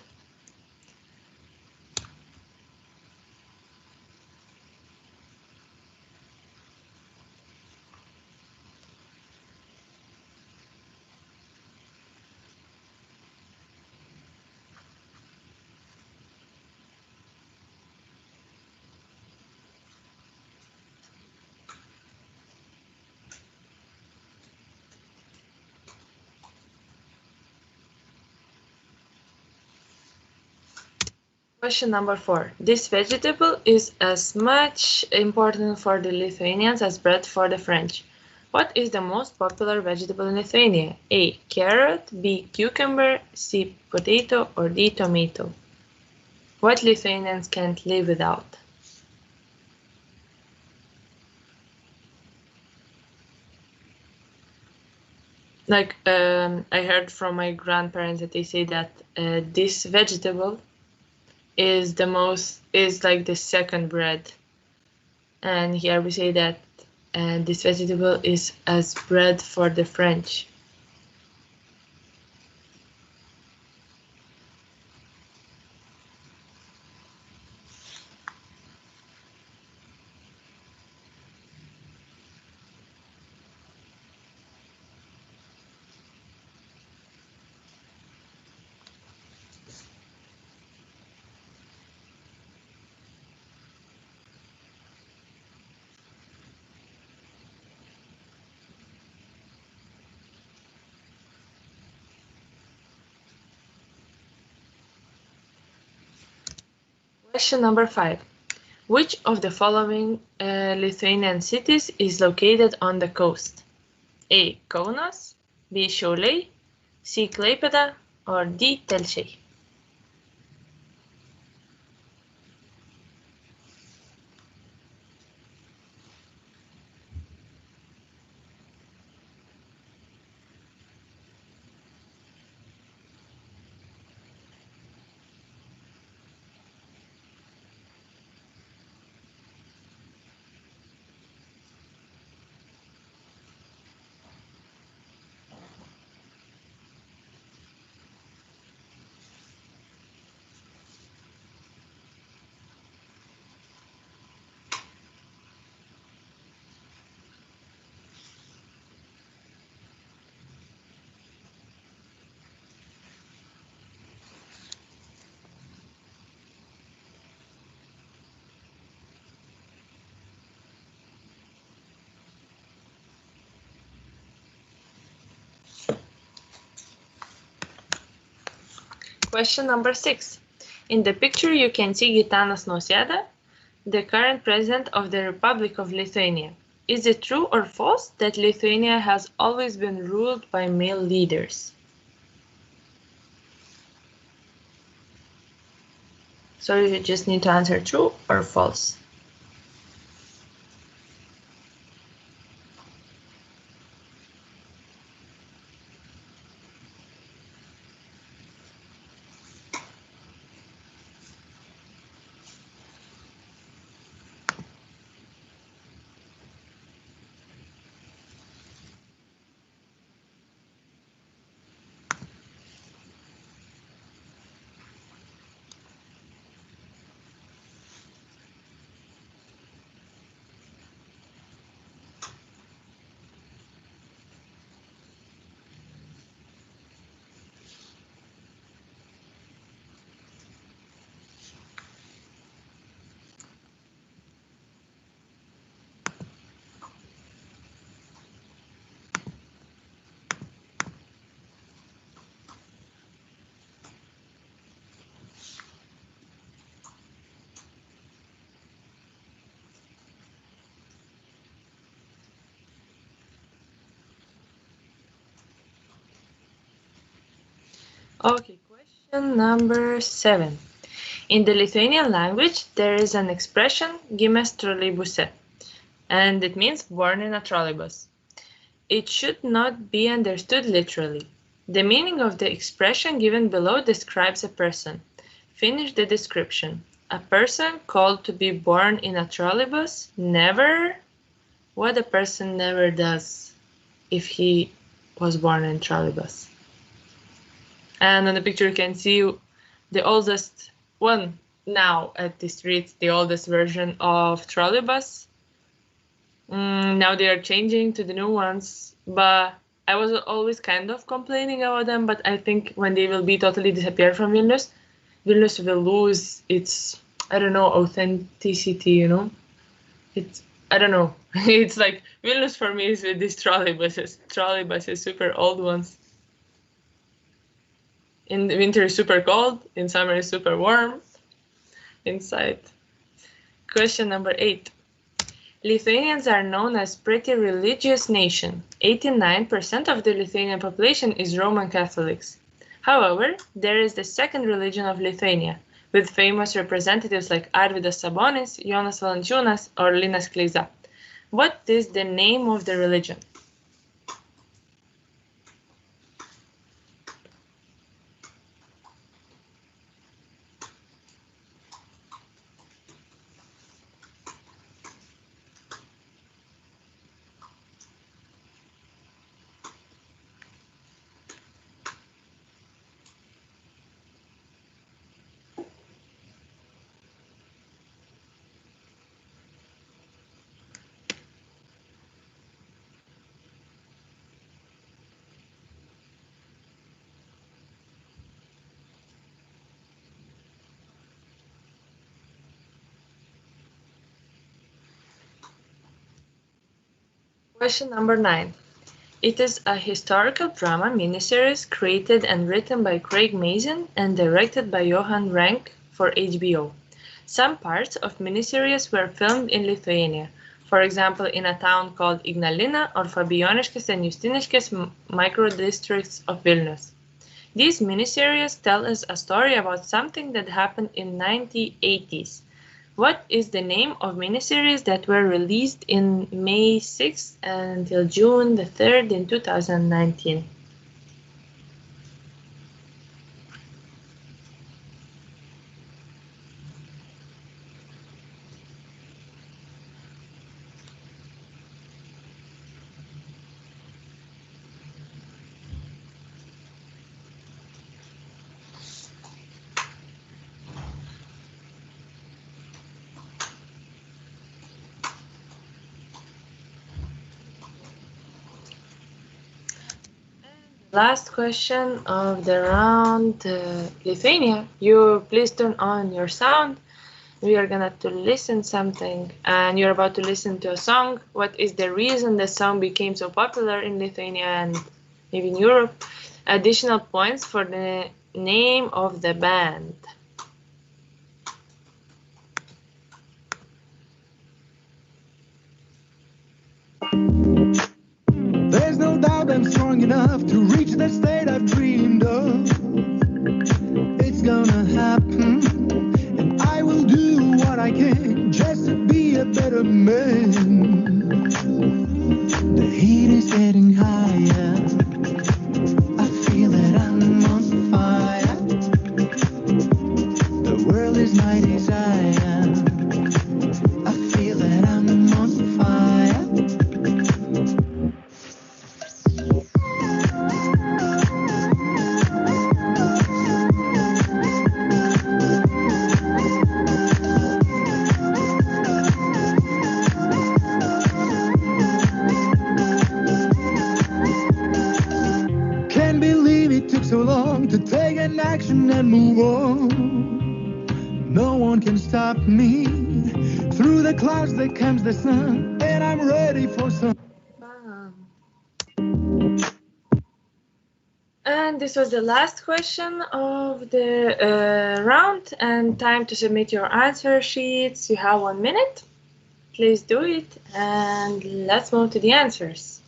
Question number 4. This vegetable is as much important for the Lithuanians as bread for the French. What is the most popular vegetable in Lithuania? A. Carrot, B. Cucumber, C. Potato, or D. Tomato? What Lithuanians can't live without? Like, I heard from my grandparents that they say that this vegetable is like the second bread And here we say that this vegetable is as bread for the French. Question number 5. Which of the following Lithuanian cities is located on the coast? A. Kaunas, B. Šiauliai, C. Klaipėda, or D. Telšiai? Question number 6. In the picture you can see Gitanas Nausėda, the current president of the Republic of Lithuania. Is it true or false that Lithuania has always been ruled by male leaders? So you just need to answer true or false. Okay, question number 7. In the Lithuanian language, there is an expression gimęs troleibuse, and it means born in a trolleybus. It should not be understood literally. The meaning of the expression given below describes a person. Finish the description. A person called to be born in a trolleybus never. What a person never does if he was born in trolleybus. And on the picture you can see the oldest one now at the street, the oldest version of trolleybus. Now they are changing to the new ones, but I was always kind of complaining about them, but I think when they will be totally disappear from Vilnius, Vilnius will lose its, I don't know, authenticity, you know? It's, I don't know. It's like Vilnius for me is with these trolleybuses, super old ones. In the winter is super cold, in summer is super warm inside. Question number 8. Lithuanians are known as pretty religious nation. 89% of the Lithuanian population is Roman Catholics. However, there is the second religion of Lithuania, with famous representatives like Arvydas Sabonis, Jonas Valančiūnas, or Linas Kleiza. What is the name of the religion? Question number 9. It is a historical drama miniseries created and written by Craig Mazin and directed by Johan Renck for HBO. Some parts of miniseries were filmed in Lithuania, for example in a town called Ignalina or Fabijoniškės and Justiniškės micro-districts of Vilnius. These miniseries tell us a story about something that happened in 1980s. What is the name of miniseries that were released in May 6th until June the 3rd in 2019? Last question of the round, Lithuania. You please turn on your sound. We are gonna to listen something, and you're about to listen to a song. What is the reason the song became so popular in Lithuania and maybe in Europe? Additional points for the name of the band. There's no doubt I'm strong enough to reach the state I've dreamed of. It's gonna happen, and I will do what I can just to be a better man. The heat is getting higher. I feel that I'm on fire. The world is my desire. I feel that I'm on fire. So long to take an action and move on. No one can stop me. Through the clouds there comes the sun, and I'm ready for some. And this was the last question of the round, and time to submit your answer sheets. You have 1 minute. Please do it, and let's move to the answers.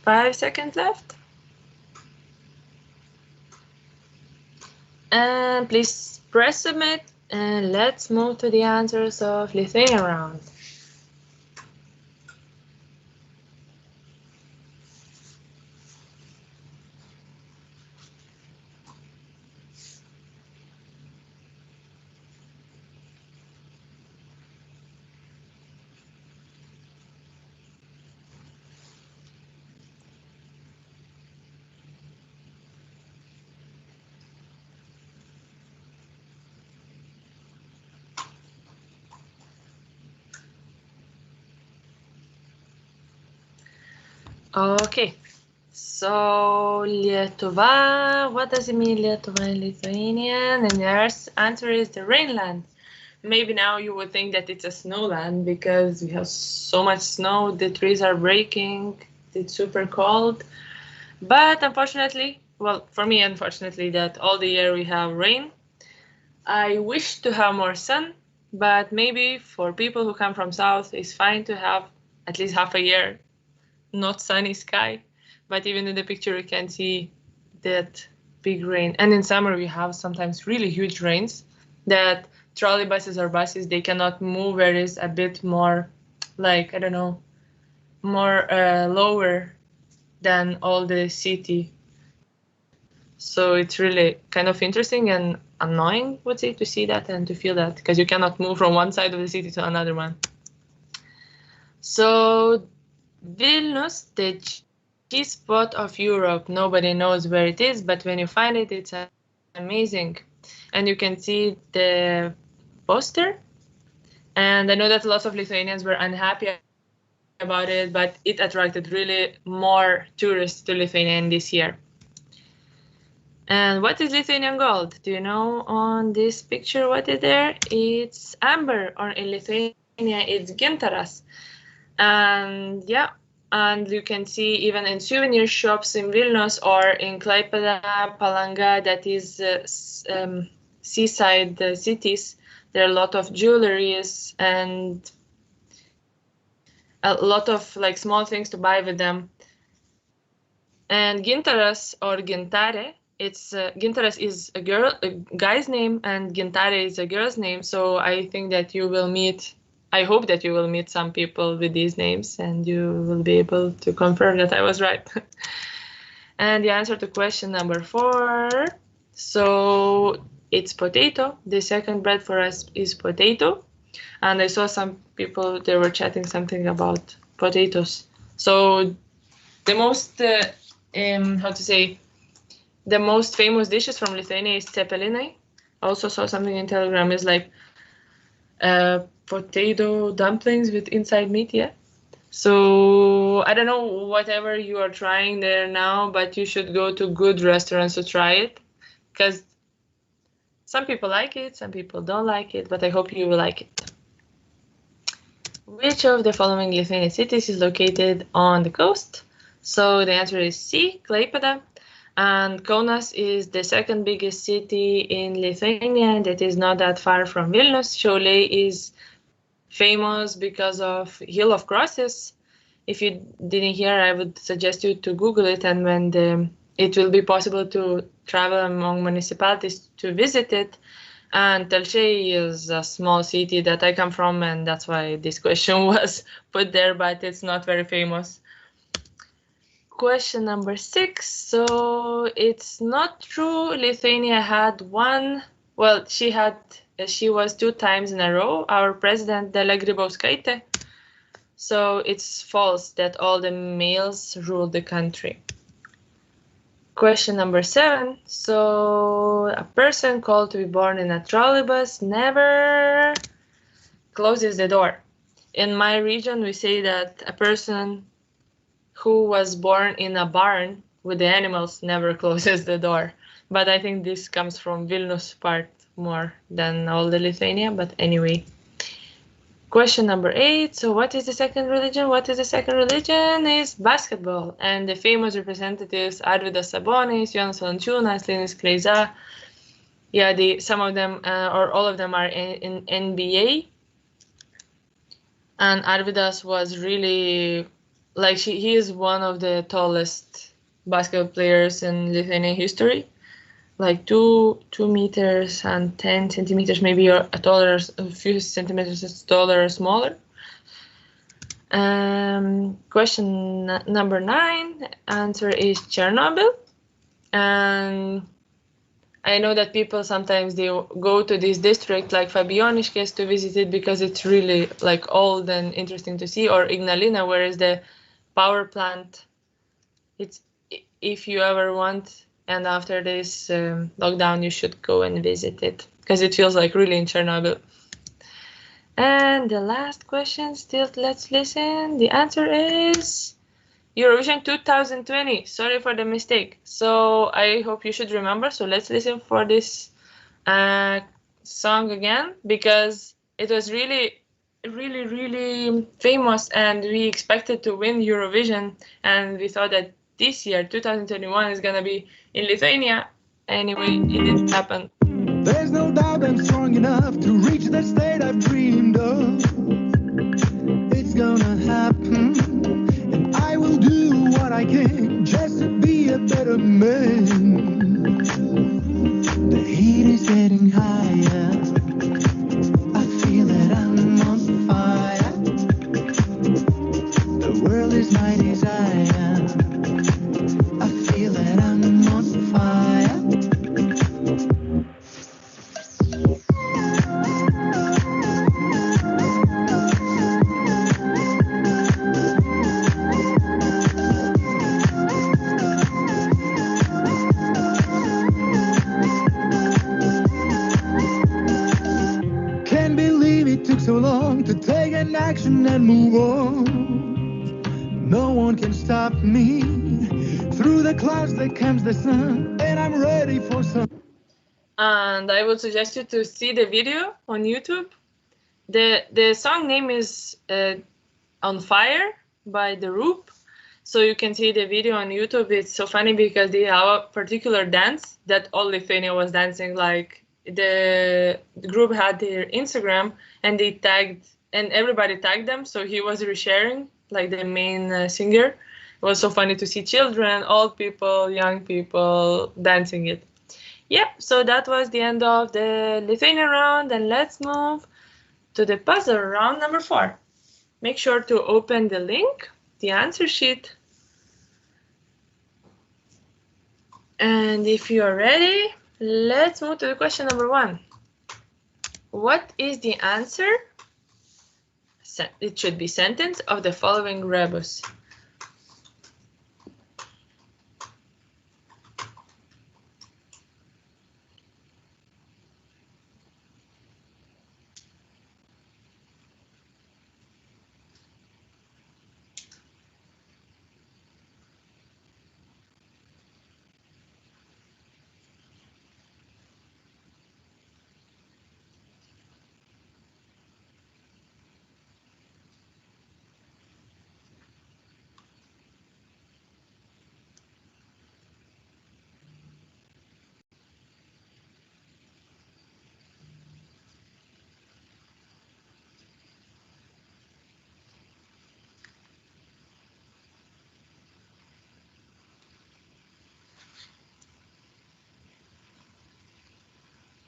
Five seconds left. And please press submit, and let's move to the answers of Lithuania round. Okay, so Lietuva, what does it mean Lietuva in Lithuanian? And the answer is the Rainland. Maybe now you would think that it's a snowland because we have so much snow, the trees are breaking, it's super cold. But unfortunately, well, for me, unfortunately, that all the year we have rain. I wish to have more sun, but maybe for people who come from south, it's fine to have at least half a year not sunny sky. But even in the picture, you can see that big rain. And in summer, we have sometimes really huge rains that trolley buses or buses, they cannot move where it's a bit more, like, I don't know, more lower than all the city. So it's really kind of interesting and annoying, would say, to see that and to feel that, because you cannot move from one side of the city to another one. So Vilnius, the cheese spot of Europe. Nobody knows where it is, but when you find it, it's amazing. And you can see the poster. And I know that lots of Lithuanians were unhappy about it, but it attracted really more tourists to Lithuania in this year. And what is Lithuanian gold? Do you know on this picture what is there? It's amber, or in Lithuania it's gintaras. And yeah, and you can see even in souvenir shops in Vilnius or in Klaipėda, Palanga, that is seaside cities, there are a lot of jewelries and a lot of like small things to buy with them. And gintaras or gintare, it's gintaras is a guy's name, and gintare is a girl's name. So I think that you will meet, I hope that you will meet some people with these names, and you will be able to confirm that I was right. And the answer to question number 4. So it's potato. The second bread for us is potato. And I saw some people, they were chatting something about potatoes. So the most, the most famous dishes from Lithuania is cepelinai. Also saw something in Telegram is like potato dumplings with inside meat, yeah. So I don't know whatever you are trying there now, but you should go to good restaurants to try it, because some people like it, some people don't like it, but I hope you will like it. Which of the following Lithuanian cities is located on the coast? So the answer is C, Klaipėda. And Kaunas is the second biggest city in Lithuania that is not that far from Vilnius. Šiauliai is famous because of Hill of Crosses. If you didn't hear, I would suggest you to Google it, and when it will be possible to travel among municipalities to visit it. And Telšiai is a small city that I come from, and that's why this question was put there, but it's not very famous. Question number 6. So it's not true Lithuania had one, well, she was 2 times in a row our president, Dalia Grybauskaitė. So it's false that all the males ruled the country. Question number 7. So a person called to be born in a trolleybus never closes the door. In my region, we say that a person who was born in a barn with the animals never closes the door. But I think this comes from Vilnius part more than all the Lithuania, but anyway. Question number 8. So what is the second religion? What is the second religion? Is basketball. And the famous representatives Arvydas Sabonis, Jonas Valančiūnas, Linis Kleiza. Yeah, some of them or all of them are in NBA. And Arvydas was really, like, he is one of the tallest basketball players in Lithuanian history. Like 2 meters and 10 centimeters, maybe a few centimeters taller or smaller. Question number 9, answer is Chernobyl. And I know that people sometimes they go to this district like Fabijoniškės to visit it because it's really like old and interesting to see, or Ignalina, where is the power plant. It's, if you ever want, and after this lockdown, you should go and visit it because it feels like really in Chernobyl. And the last question, still, let's listen. The answer is Eurovision 2020. Sorry for the mistake. So I hope you should remember. So let's listen for this song again, because it was really, really, really famous, and we expected to win Eurovision, and we thought that this year, 2021, is gonna be in Lithuania. Anyway, it didn't happen. There's no doubt I'm strong enough to reach that state I've dreamed of. It's gonna happen, and I will do what I can just to be a better man. The heat is getting higher. I feel that I'm on fire. The world is my desire. action and move on. No one can stop me. Through the clouds there comes the sun, and I'm ready for some. And I would suggest you to see the video on YouTube. The song name is On Fire by The Roop. So you can see the video on YouTube. It's so funny because they have a particular dance that all Lithuania was dancing. Like the group had their Instagram and they tagged, and everybody tagged them. So he was resharing, like the main singer. It was so funny to see children, old people, young people dancing it. Yeah, so that was the end of the Lithuanian round, and let's move to the puzzle round number 4. Make sure to open the link, the answer sheet. And if you are ready, let's move to the question number 1. What is the answer? It should be sentence of the following rebus.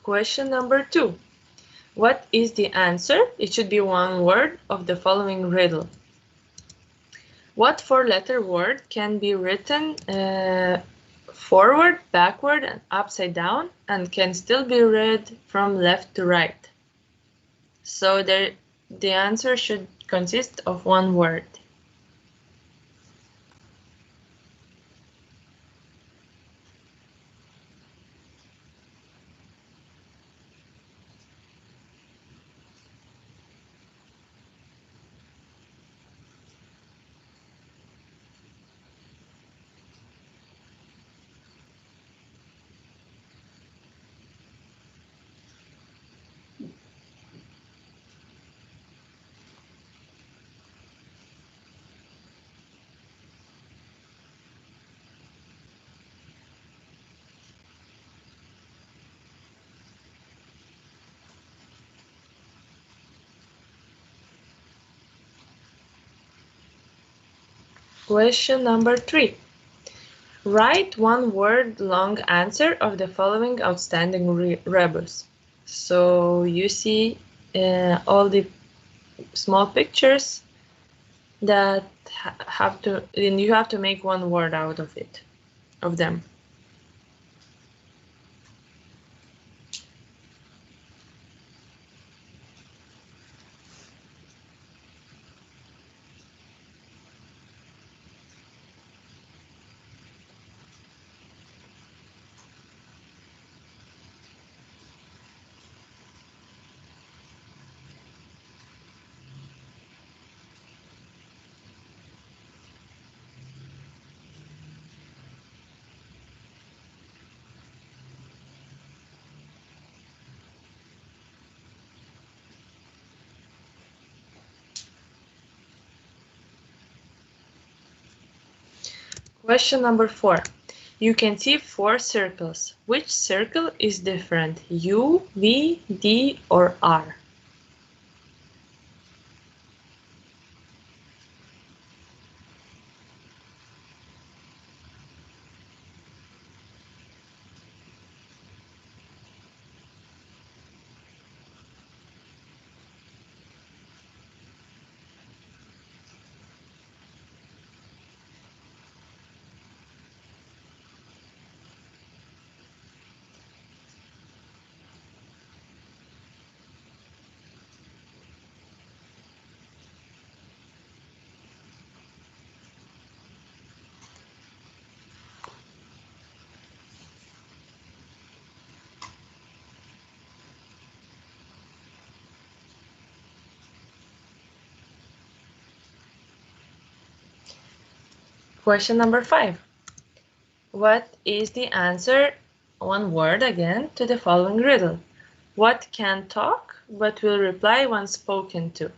Question number 2. What is the answer? It should be one word of the following riddle. What four-letter word can be written forward, backward, and upside down, and can still be read from left to right? So the answer should consist of one word. Question number 3. Write one word long answer of the following outstanding rebus. So you see all the small pictures that have to, and you have to make one word out of it, of them. Question number 4. You can see 4 circles. Which circle is different? U, V, D, or R? Question number 5. What is the answer, one word again, to the following riddle? What can talk but will reply when spoken to?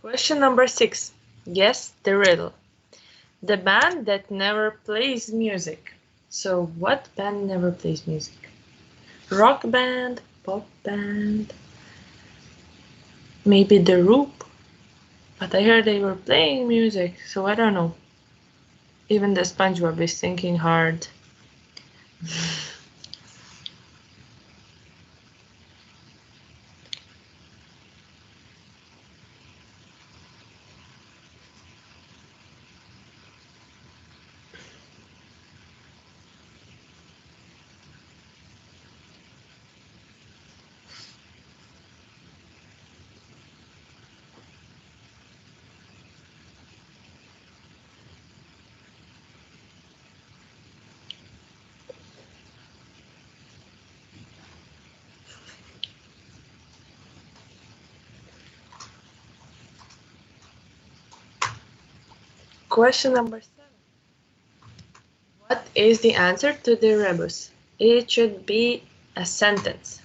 Question number 6. Guess the riddle. The band that never plays music. So what band never plays music? Rock band, pop band, maybe The Roop. But I heard they were playing music, so I don't know. Even the SpongeBob is thinking hard. Question number 7. What is the answer to the rebus? It should be a sentence.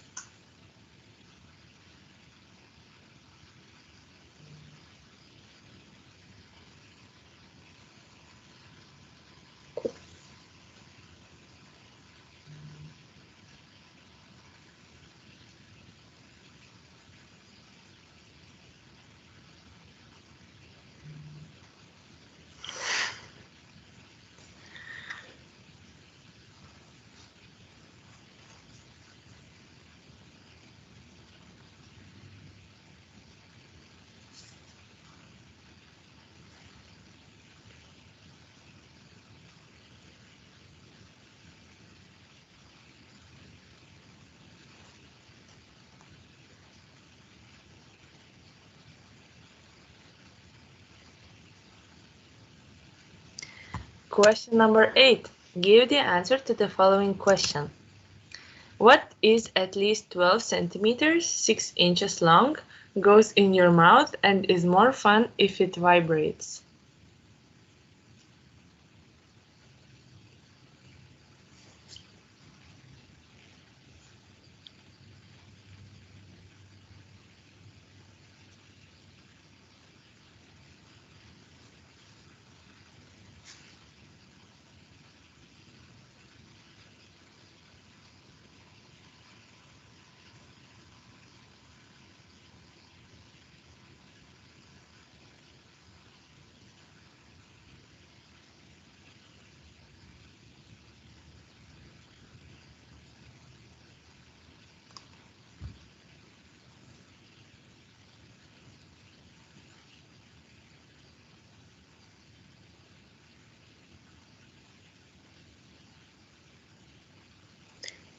Question number 8. Give the answer to the following question. What is at least 12 centimeters, 6 inches long, goes in your mouth, and is more fun if it vibrates?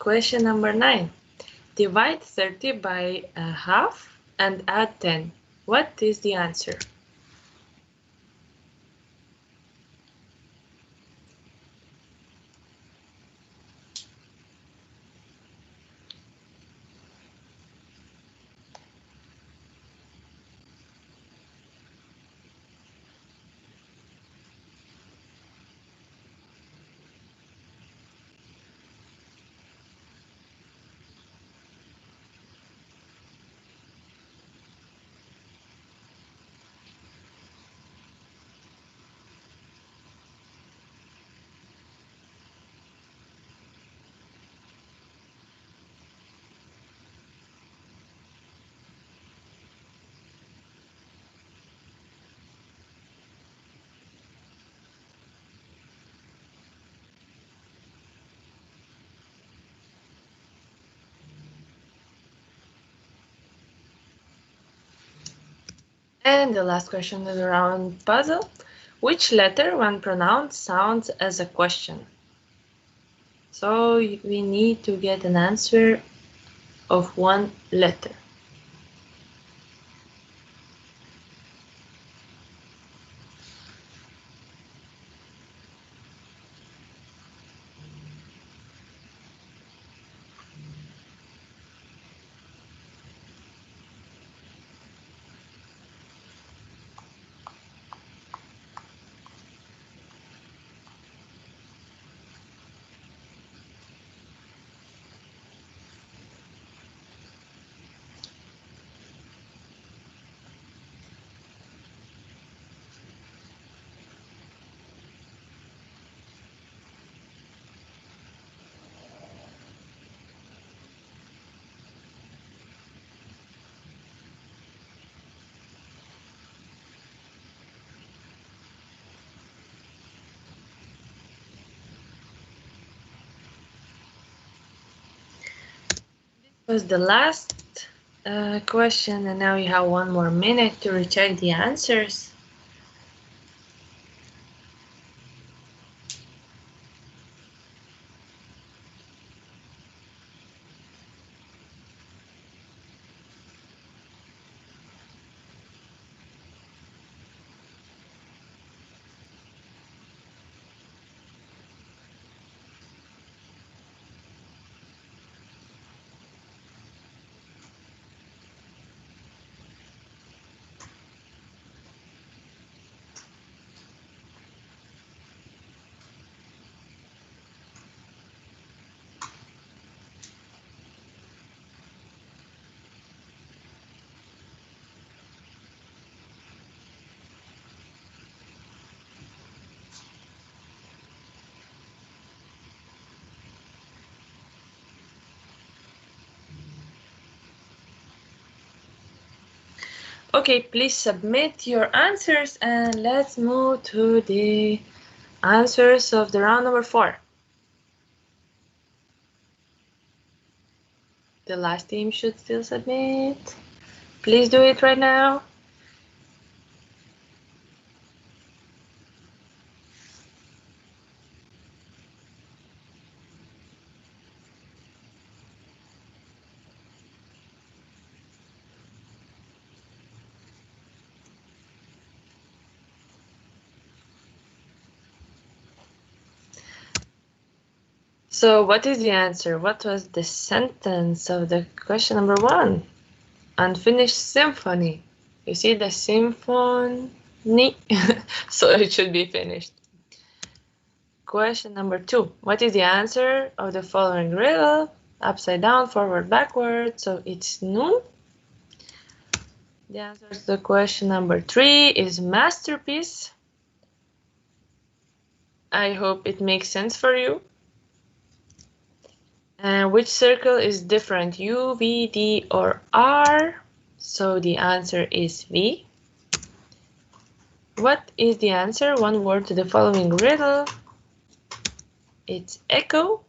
Question number 9. Divide 30 by a half and add 10. What is the answer? And the last question is around puzzle. Which letter, when pronounced, sounds as a question? So we need to get an answer of one letter. Was the last question, and now you have 1 more minute to recheck the answers. Okay, please submit your answers and let's move to the answers of the round number 4. The last team should still submit. Please do it right now. So what is the answer? What was the sentence of the question number 1? Unfinished symphony. You see the symphony? So it should be finished. Question number 2. What is the answer of the following riddle? Upside down, forward, backward. So it's noon. The answer to the question number 3 is masterpiece. I hope it makes sense for you. And which circle is different, U, V, D, or R? So the answer is V. What is the answer? 1 word to the following riddle. It's echo.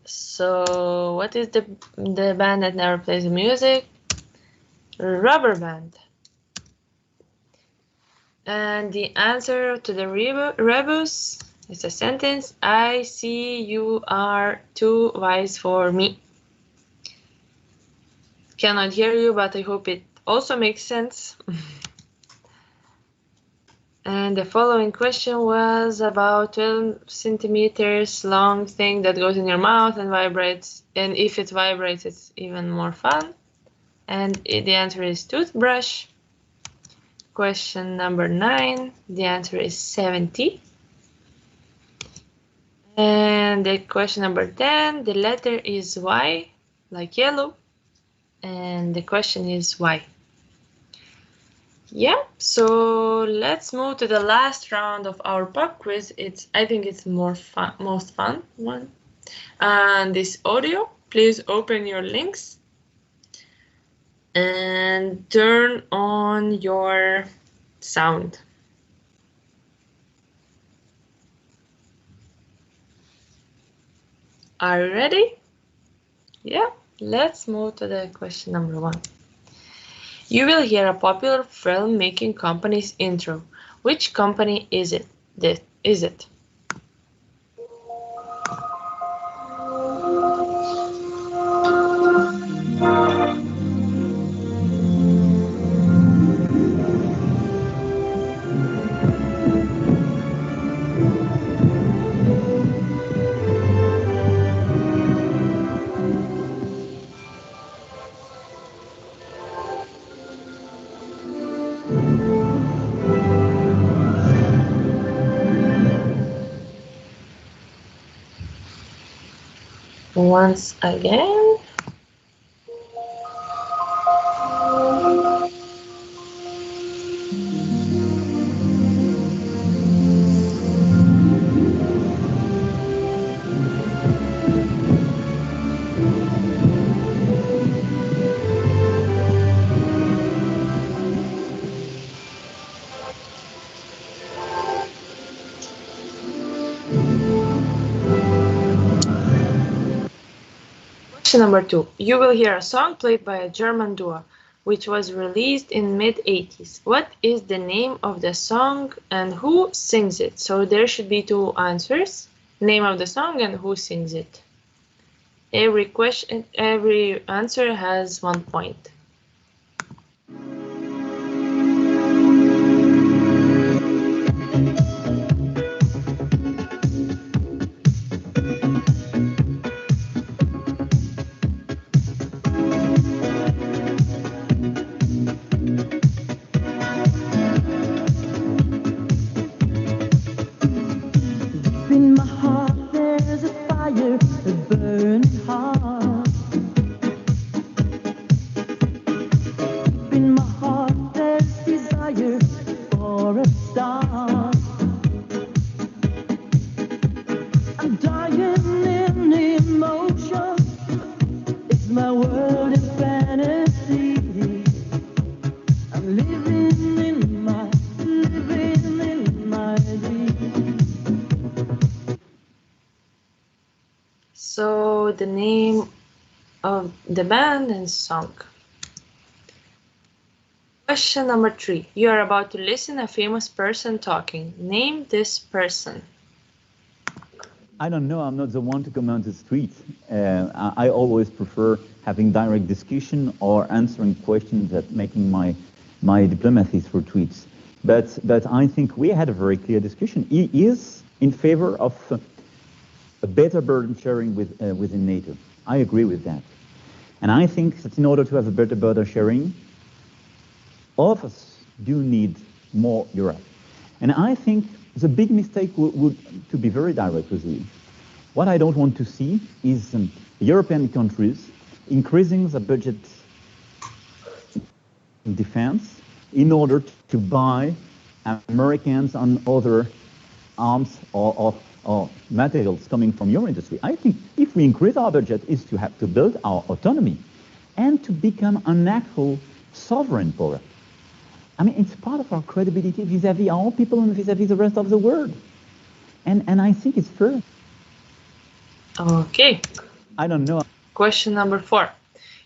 So what is the band that never plays music? Rubber band. And the answer to the rebus is a sentence. I see you are too wise for me. Cannot hear you, but I hope it also makes sense. And the following question was about 12 centimeters long thing that goes in your mouth and vibrates. And if it vibrates, it's even more fun. And the answer is toothbrush. Question number 9, the answer is 70. And the question number 10, the letter is Y, like yellow. And the question is why. Yeah, so let's move to the last round of our pop quiz. I think it's most fun one. And this audio, please open your links and turn on your sound. Are you ready? Yeah, let's move to the question number 1. You will hear a popular filmmaking company's intro. Which company is it? Is it? Once again. Question number 2. You will hear a song played by a German duo, which was released in mid-80s. What is the name of the song and who sings it? So there should be 2 answers. Name of the song and who sings it. Every answer has 1 point. In my heart there's a fire, a burning heart. In my heart there's desire for a star. I'm dying in emotion. It's my world in fantasy. I'm living in my dream. So the name of the band and song. Question number 3. You are about to listen a famous person talking. Name this person. I don't know. I'm not the one to come on the street. I always prefer having direct discussion or answering questions than making my diplomacy through tweets. But I think we had a very clear discussion. He is in favor of a better burden sharing within NATO. I agree with that. And I think that in order to have a better burden sharing, all of us do need more Europe. And I think the big mistake would to be very direct with you. What I don't want to see is European countries increasing the budget in defense in order to buy Americans and other arms or materials coming from your industry. I think if we increase our budget is to have to build our autonomy and to become an actual sovereign power. I mean, it's part of our credibility vis-à-vis our people and vis-à-vis the rest of the world. And I think it's fair. Okay. I don't know. Question number 4.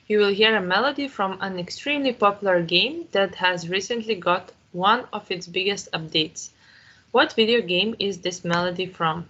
You will hear a melody from an extremely popular game that has recently got one of its biggest updates. What video game is this melody from?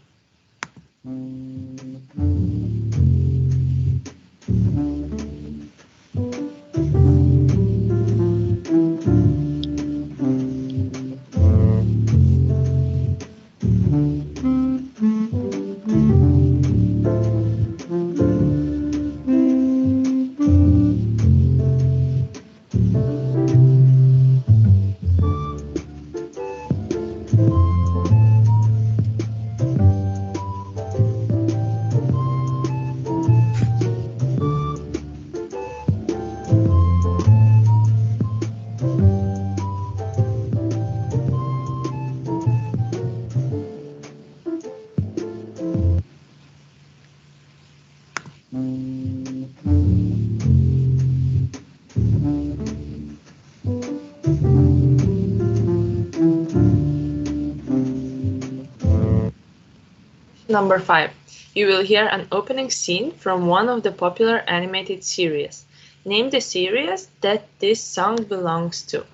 Number 5. You will hear an opening scene from one of the popular animated series. Name the series that this song belongs to.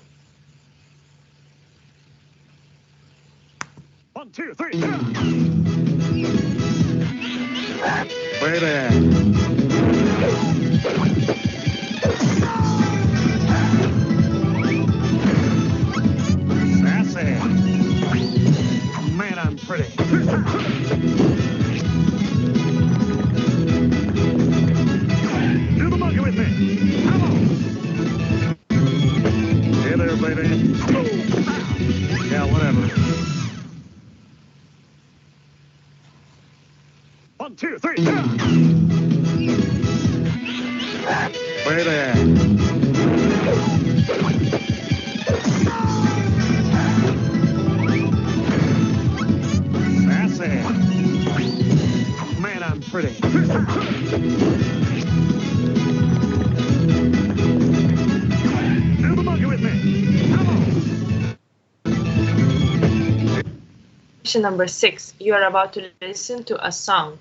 1, 2, 3, go! Baby. Sassy. Man, I'm pretty. Do the monkey with me. Come on. Hey there, baby. Yeah, whatever. 1, 2, 3, go! Baby. Sassy. Man, I'm pretty. Do the monkey with me. Come on. Question number 6. You are about to listen to a song.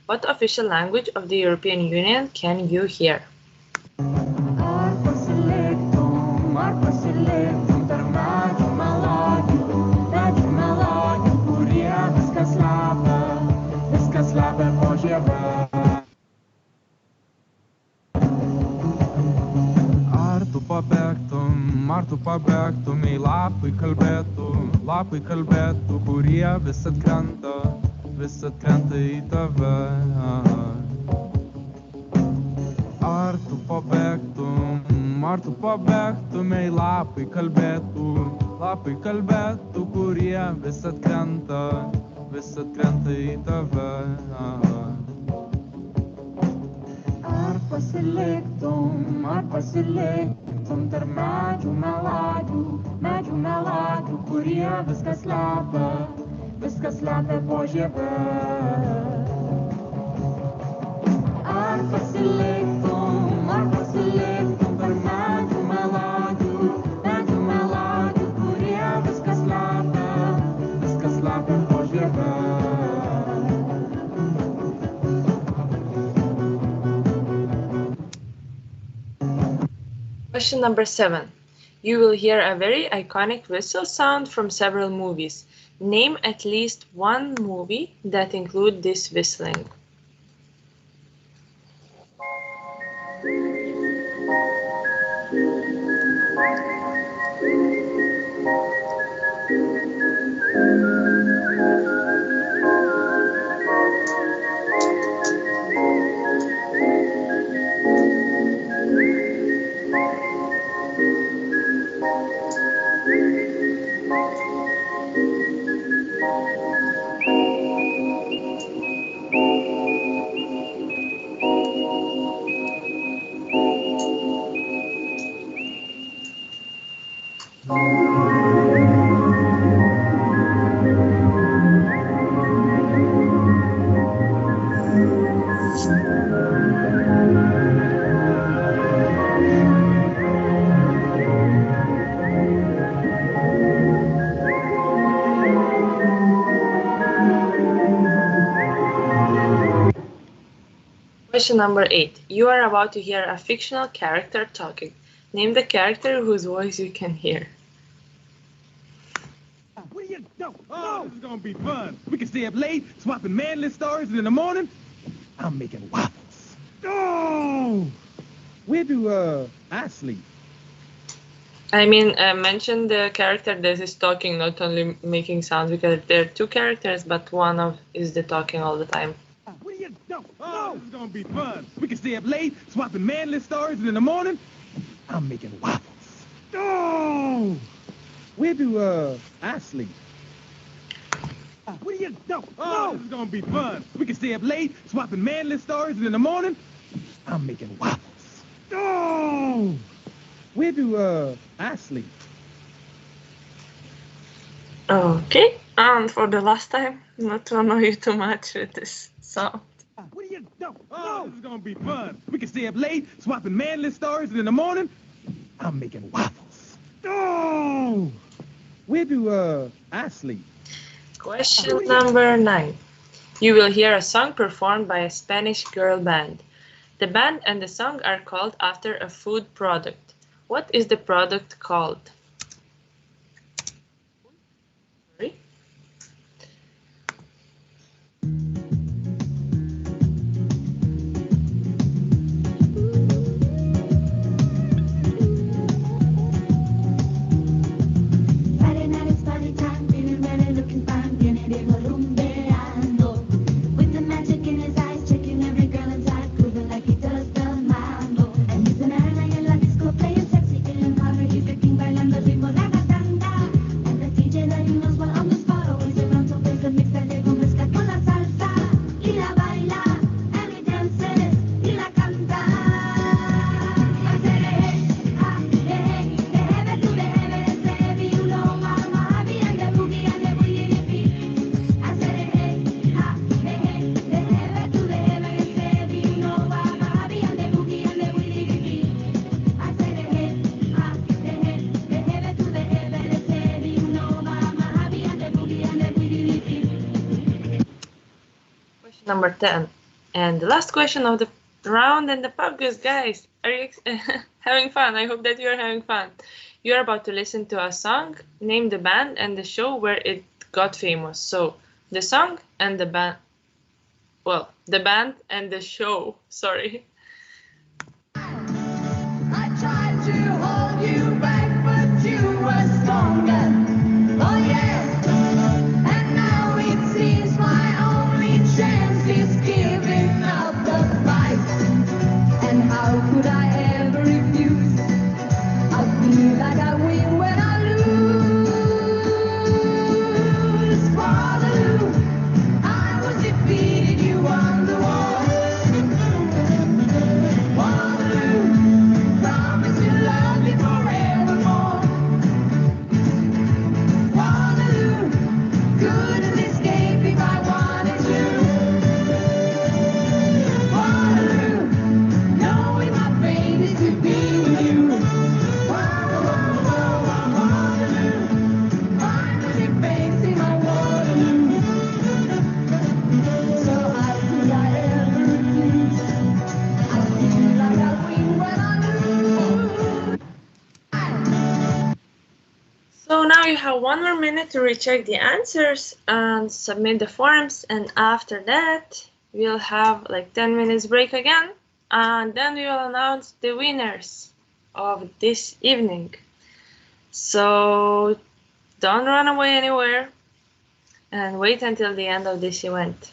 What official language of the European Union can you hear? Ar tu pabėgtum į lapai kalbėtų, kurie vis atkrenta į tave. Ar tu pabėgtum į lapai kalbėtų, kurie vis atkrenta į tave. Ar pasiliktum tarp medžių meladių, kurie viskas slepia po žieve. Ar pasiliktum tarp medžių meladių, kurie viskas slepia po žieve. Question number 7. You will hear a very iconic whistle sound from several movies. Name at least one movie that include this whistling. Question number 8. You are about to hear a fictional character talking. Name the character whose voice you can hear. What do you know? Oh, this is gonna be fun. We can stay up late, swapping manly stories, and in the morning, I'm making waffles. Oh! Where do I sleep? I mean, mention the character that is talking, not only making sounds, because there are two characters, but one of is the talking all the time. What do you know? Oh, this is gonna be fun. We can stay up late, swapping manly stories, and in the morning, I'm making waffles. Oh! Where do I sleep? What do you know? Oh, this is gonna be fun. We can stay up late, swapping manly stories, and in the morning, I'm making waffles. Oh! Where do I sleep? Okay, and for the last time, not to annoy you too much with this sound. What do you know? Oh, this is gonna be fun. We can stay up late, swapping manly stories, and in the morning, I'm making waffles. Oh! Where do I sleep? Question number 9. You will hear a song performed by a Spanish girl band. The band and the song are called after a food product. What is the product called? Sorry. Friday night is party time, feeling ready, looking fine, viene Diego rumbeando. With the magic in his eyes, checking every girl inside, proving like he does the mambo. And he's an arena in la disco, playing sexy, getting hotter, he's the king, bailando el ritmo, la gatanda. And the DJ letting knows while on the spot, always around, so plays the mix that Diego mezcla con la salsa. Y la baila, and he dances, y la canta. Question number 10. And the last question of the round and the pub quiz, guys. Are you having fun? I hope that you are having fun. You are about to listen to a song, name the band and the show where it got famous. So the song and the band, well, the band and the show, sorry. I tried to hold you back, but you were stronger. Oh yeah. And now it seems my only chance is giving up the fight. And how could I ever refuse? I feel like I win when I lose. Waterloo, I was defeated, you won the war. Waterloo, promise you love me forevermore. Waterloo, couldn't escape if I wanted to. Waterloo, knowing my fate is to be with you. Waterloo, finally facing my Waterloo. So how could I ever refuse? I feel like I win when I lose. So now you have 1 more minute to recheck the answers and submit the forms, and after that we'll have like 10 minutes break again, and then we will announce the winners of this evening. So don't run away anywhere and wait until the end of this event.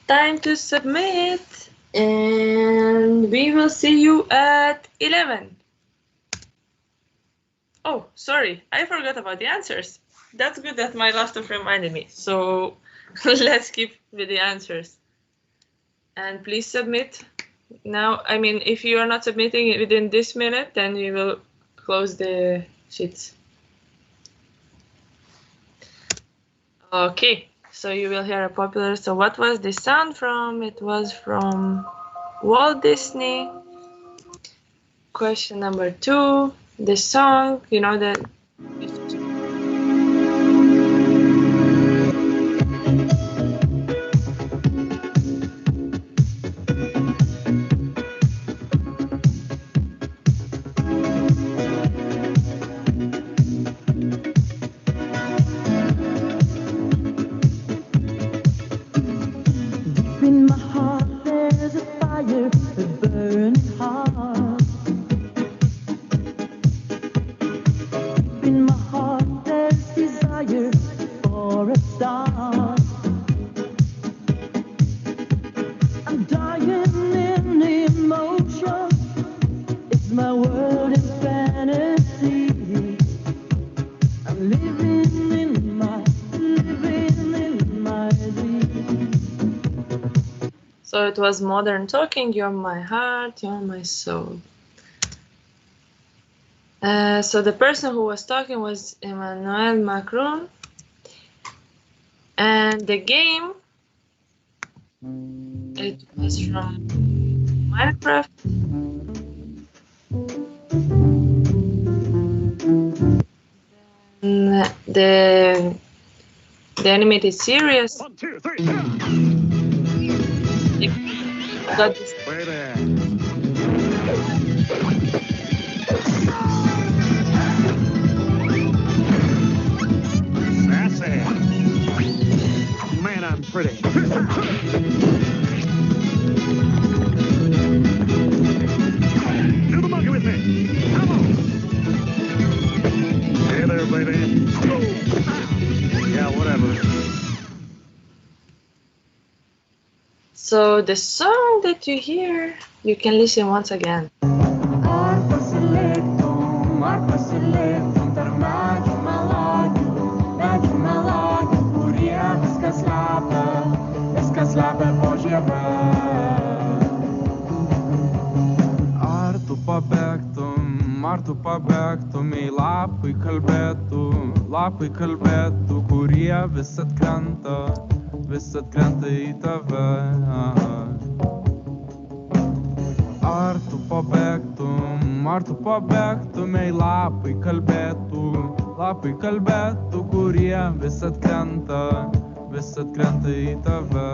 Time to submit, and we will see you at 11. Oh, sorry, I forgot about the answers. That's good that my laptop reminded me. So let's keep with the answers. And please submit now. I mean, if you are not submitting it within this minute, then we will close the sheets. Okay. So you will hear a popular, so what was this sound from? It was from Walt Disney. Question number 2, the song, you know that. In my heart there's a fire, a burning heart. In my heart So it was Modern Talking, You're My Heart, You're My Soul. So the person who was talking was Emmanuel Macron. And the game, it was from Minecraft. The animated series. 1, 2, 3, Got this. Wait there. Sassy. Man, I'm pretty. Do the monkey with me. Come on. Hey there, baby. Yeah, whatever. So the song that you hear, you can listen once again. Arco selectum, dar magiu melodiu, kurie viskas slepia po žieve. Ar tu pabėgtum, jei lapai kalbėtų, kurie vis atkrenta į tave. Ar tu pabėgtum, jei lapai kalbėtų, kurie vis atkrenta į tave.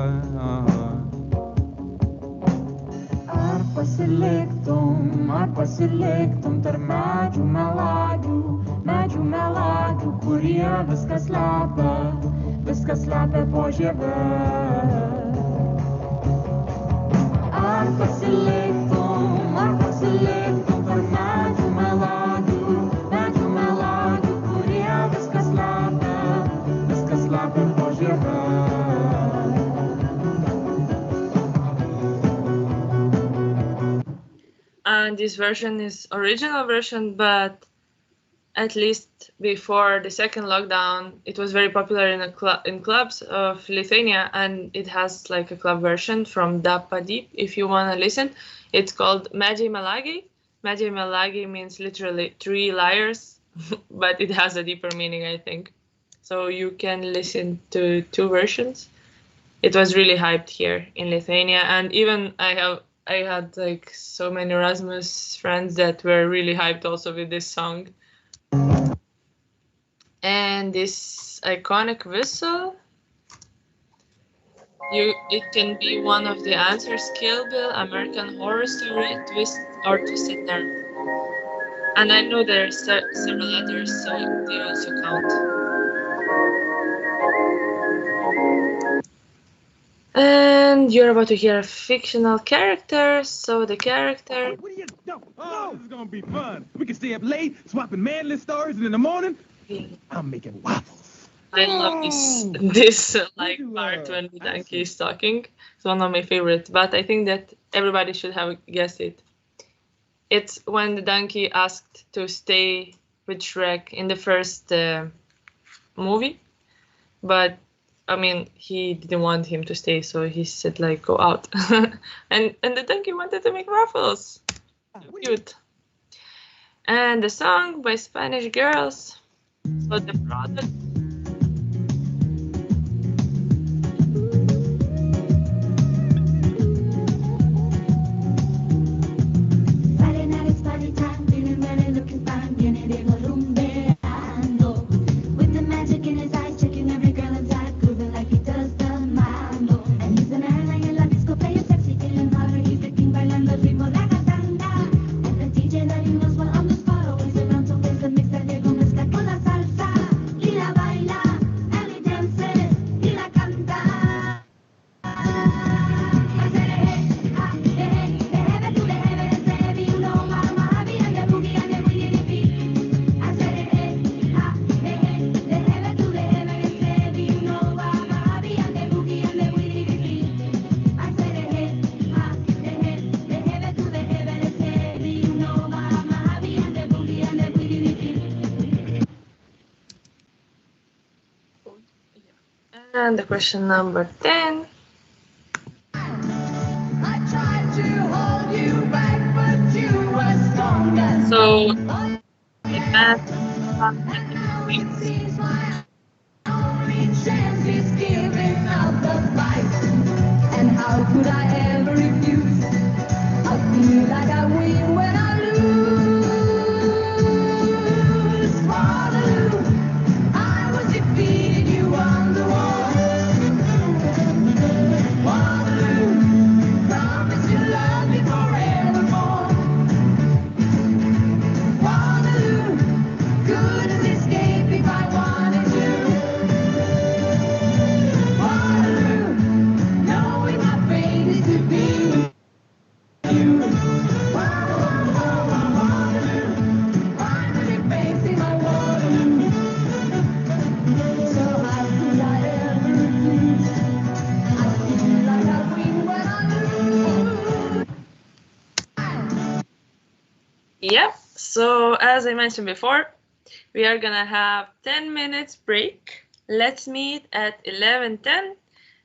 Ar pasiliktum tarp medžių melodių, kurie viskas slepia po žieve. Ar pasiliktum tarp medžių melodių, kurie viskas slepia po žieve. And this version is original version, but at least before the second lockdown, it was very popular in clubs of Lithuania, and it has like a club version from Dapa Deep. If you want to listen, it's called Medžiai Melagi. Medžiai Melagi means literally 3 liars, but it has a deeper meaning, I think. So you can listen to 2 versions. It was really hyped here in Lithuania, and even I had like so many Erasmus friends that were really hyped also with this song. And this iconic whistle, it can be one of the answers: Kill Bill, American Horror Story, Twist, or Twisted Nerve. And I know there are several others, so they also count. And you're about to hear a fictional character. So the character. What do you know? Oh, this is gonna be fun. We can stay up late, swapping manly stories, and in the morning, I'm making waffles. I love this like part when the donkey is talking. It's one of my favorites, but I think that everybody should have guessed it. It's when the donkey asked to stay with Shrek in the first movie, but I mean, he didn't want him to stay, so he said like, go out. and the donkey wanted to make waffles. Cute. And the song by Spanish Girls. So the product. Friday night is party time, feeling ready, looking fine, viene Diego rumbeando. With the magic in his eyes, checking every girl inside, grooving like he does the mambo. And he's an ally in la disco, playing sexy, feeling hotter, he's the king, bailando el ritmo, la gatanda. And the DJ that he knows while on the spot, always around, so there's a mix that Diego mezcla con la salsa. Y la baila, and he dances, y la canta. And the question number 10. So, math, and how could I ever refuse? I feel like I win when I lose. Waterloo, I was defeated, you won the war. Waterloo, promise you love me forevermore. Waterloo, couldn't escape if I wanted to. Waterloo, knowing my fate is to be with you. Waterloo, finally facing my Waterloo. So how could I ever refuse? I feel like I win when I lose. Yep. So as I mentioned before, we are gonna have 10 minutes break. Let's meet at 11:10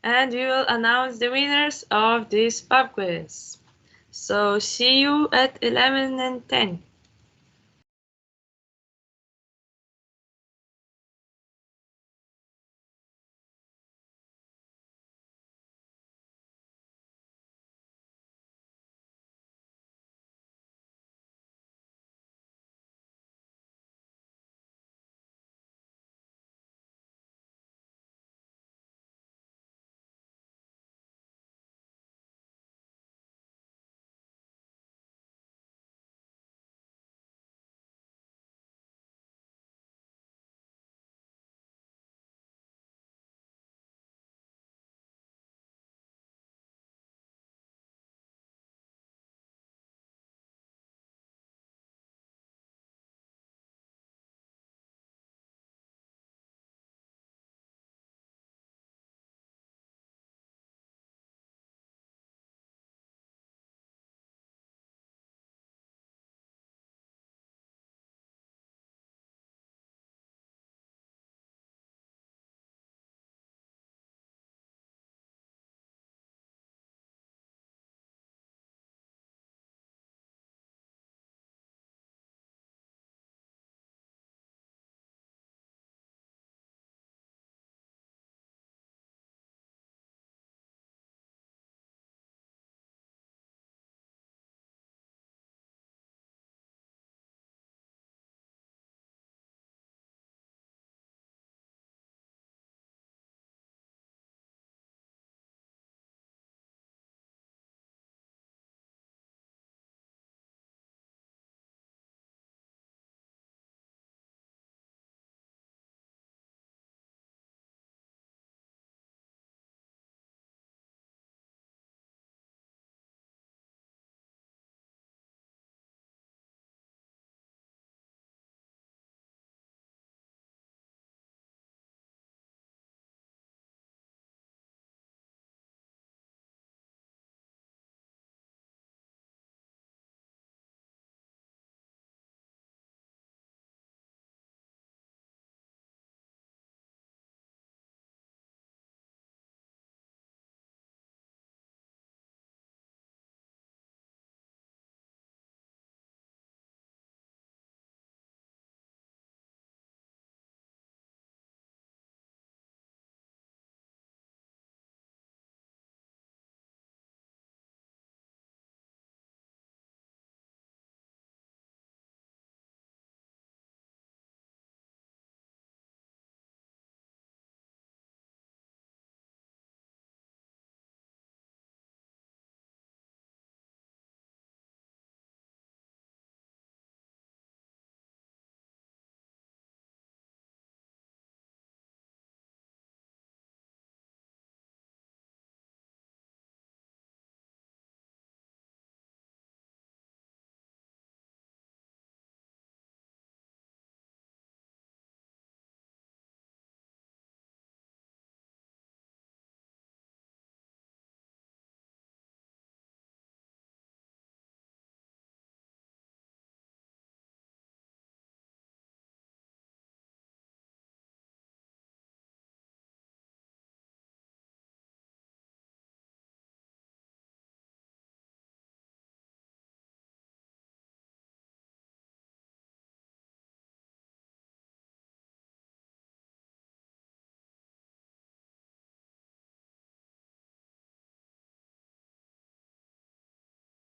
and we will announce the winners of this pub quiz. So see you at 11 and 10.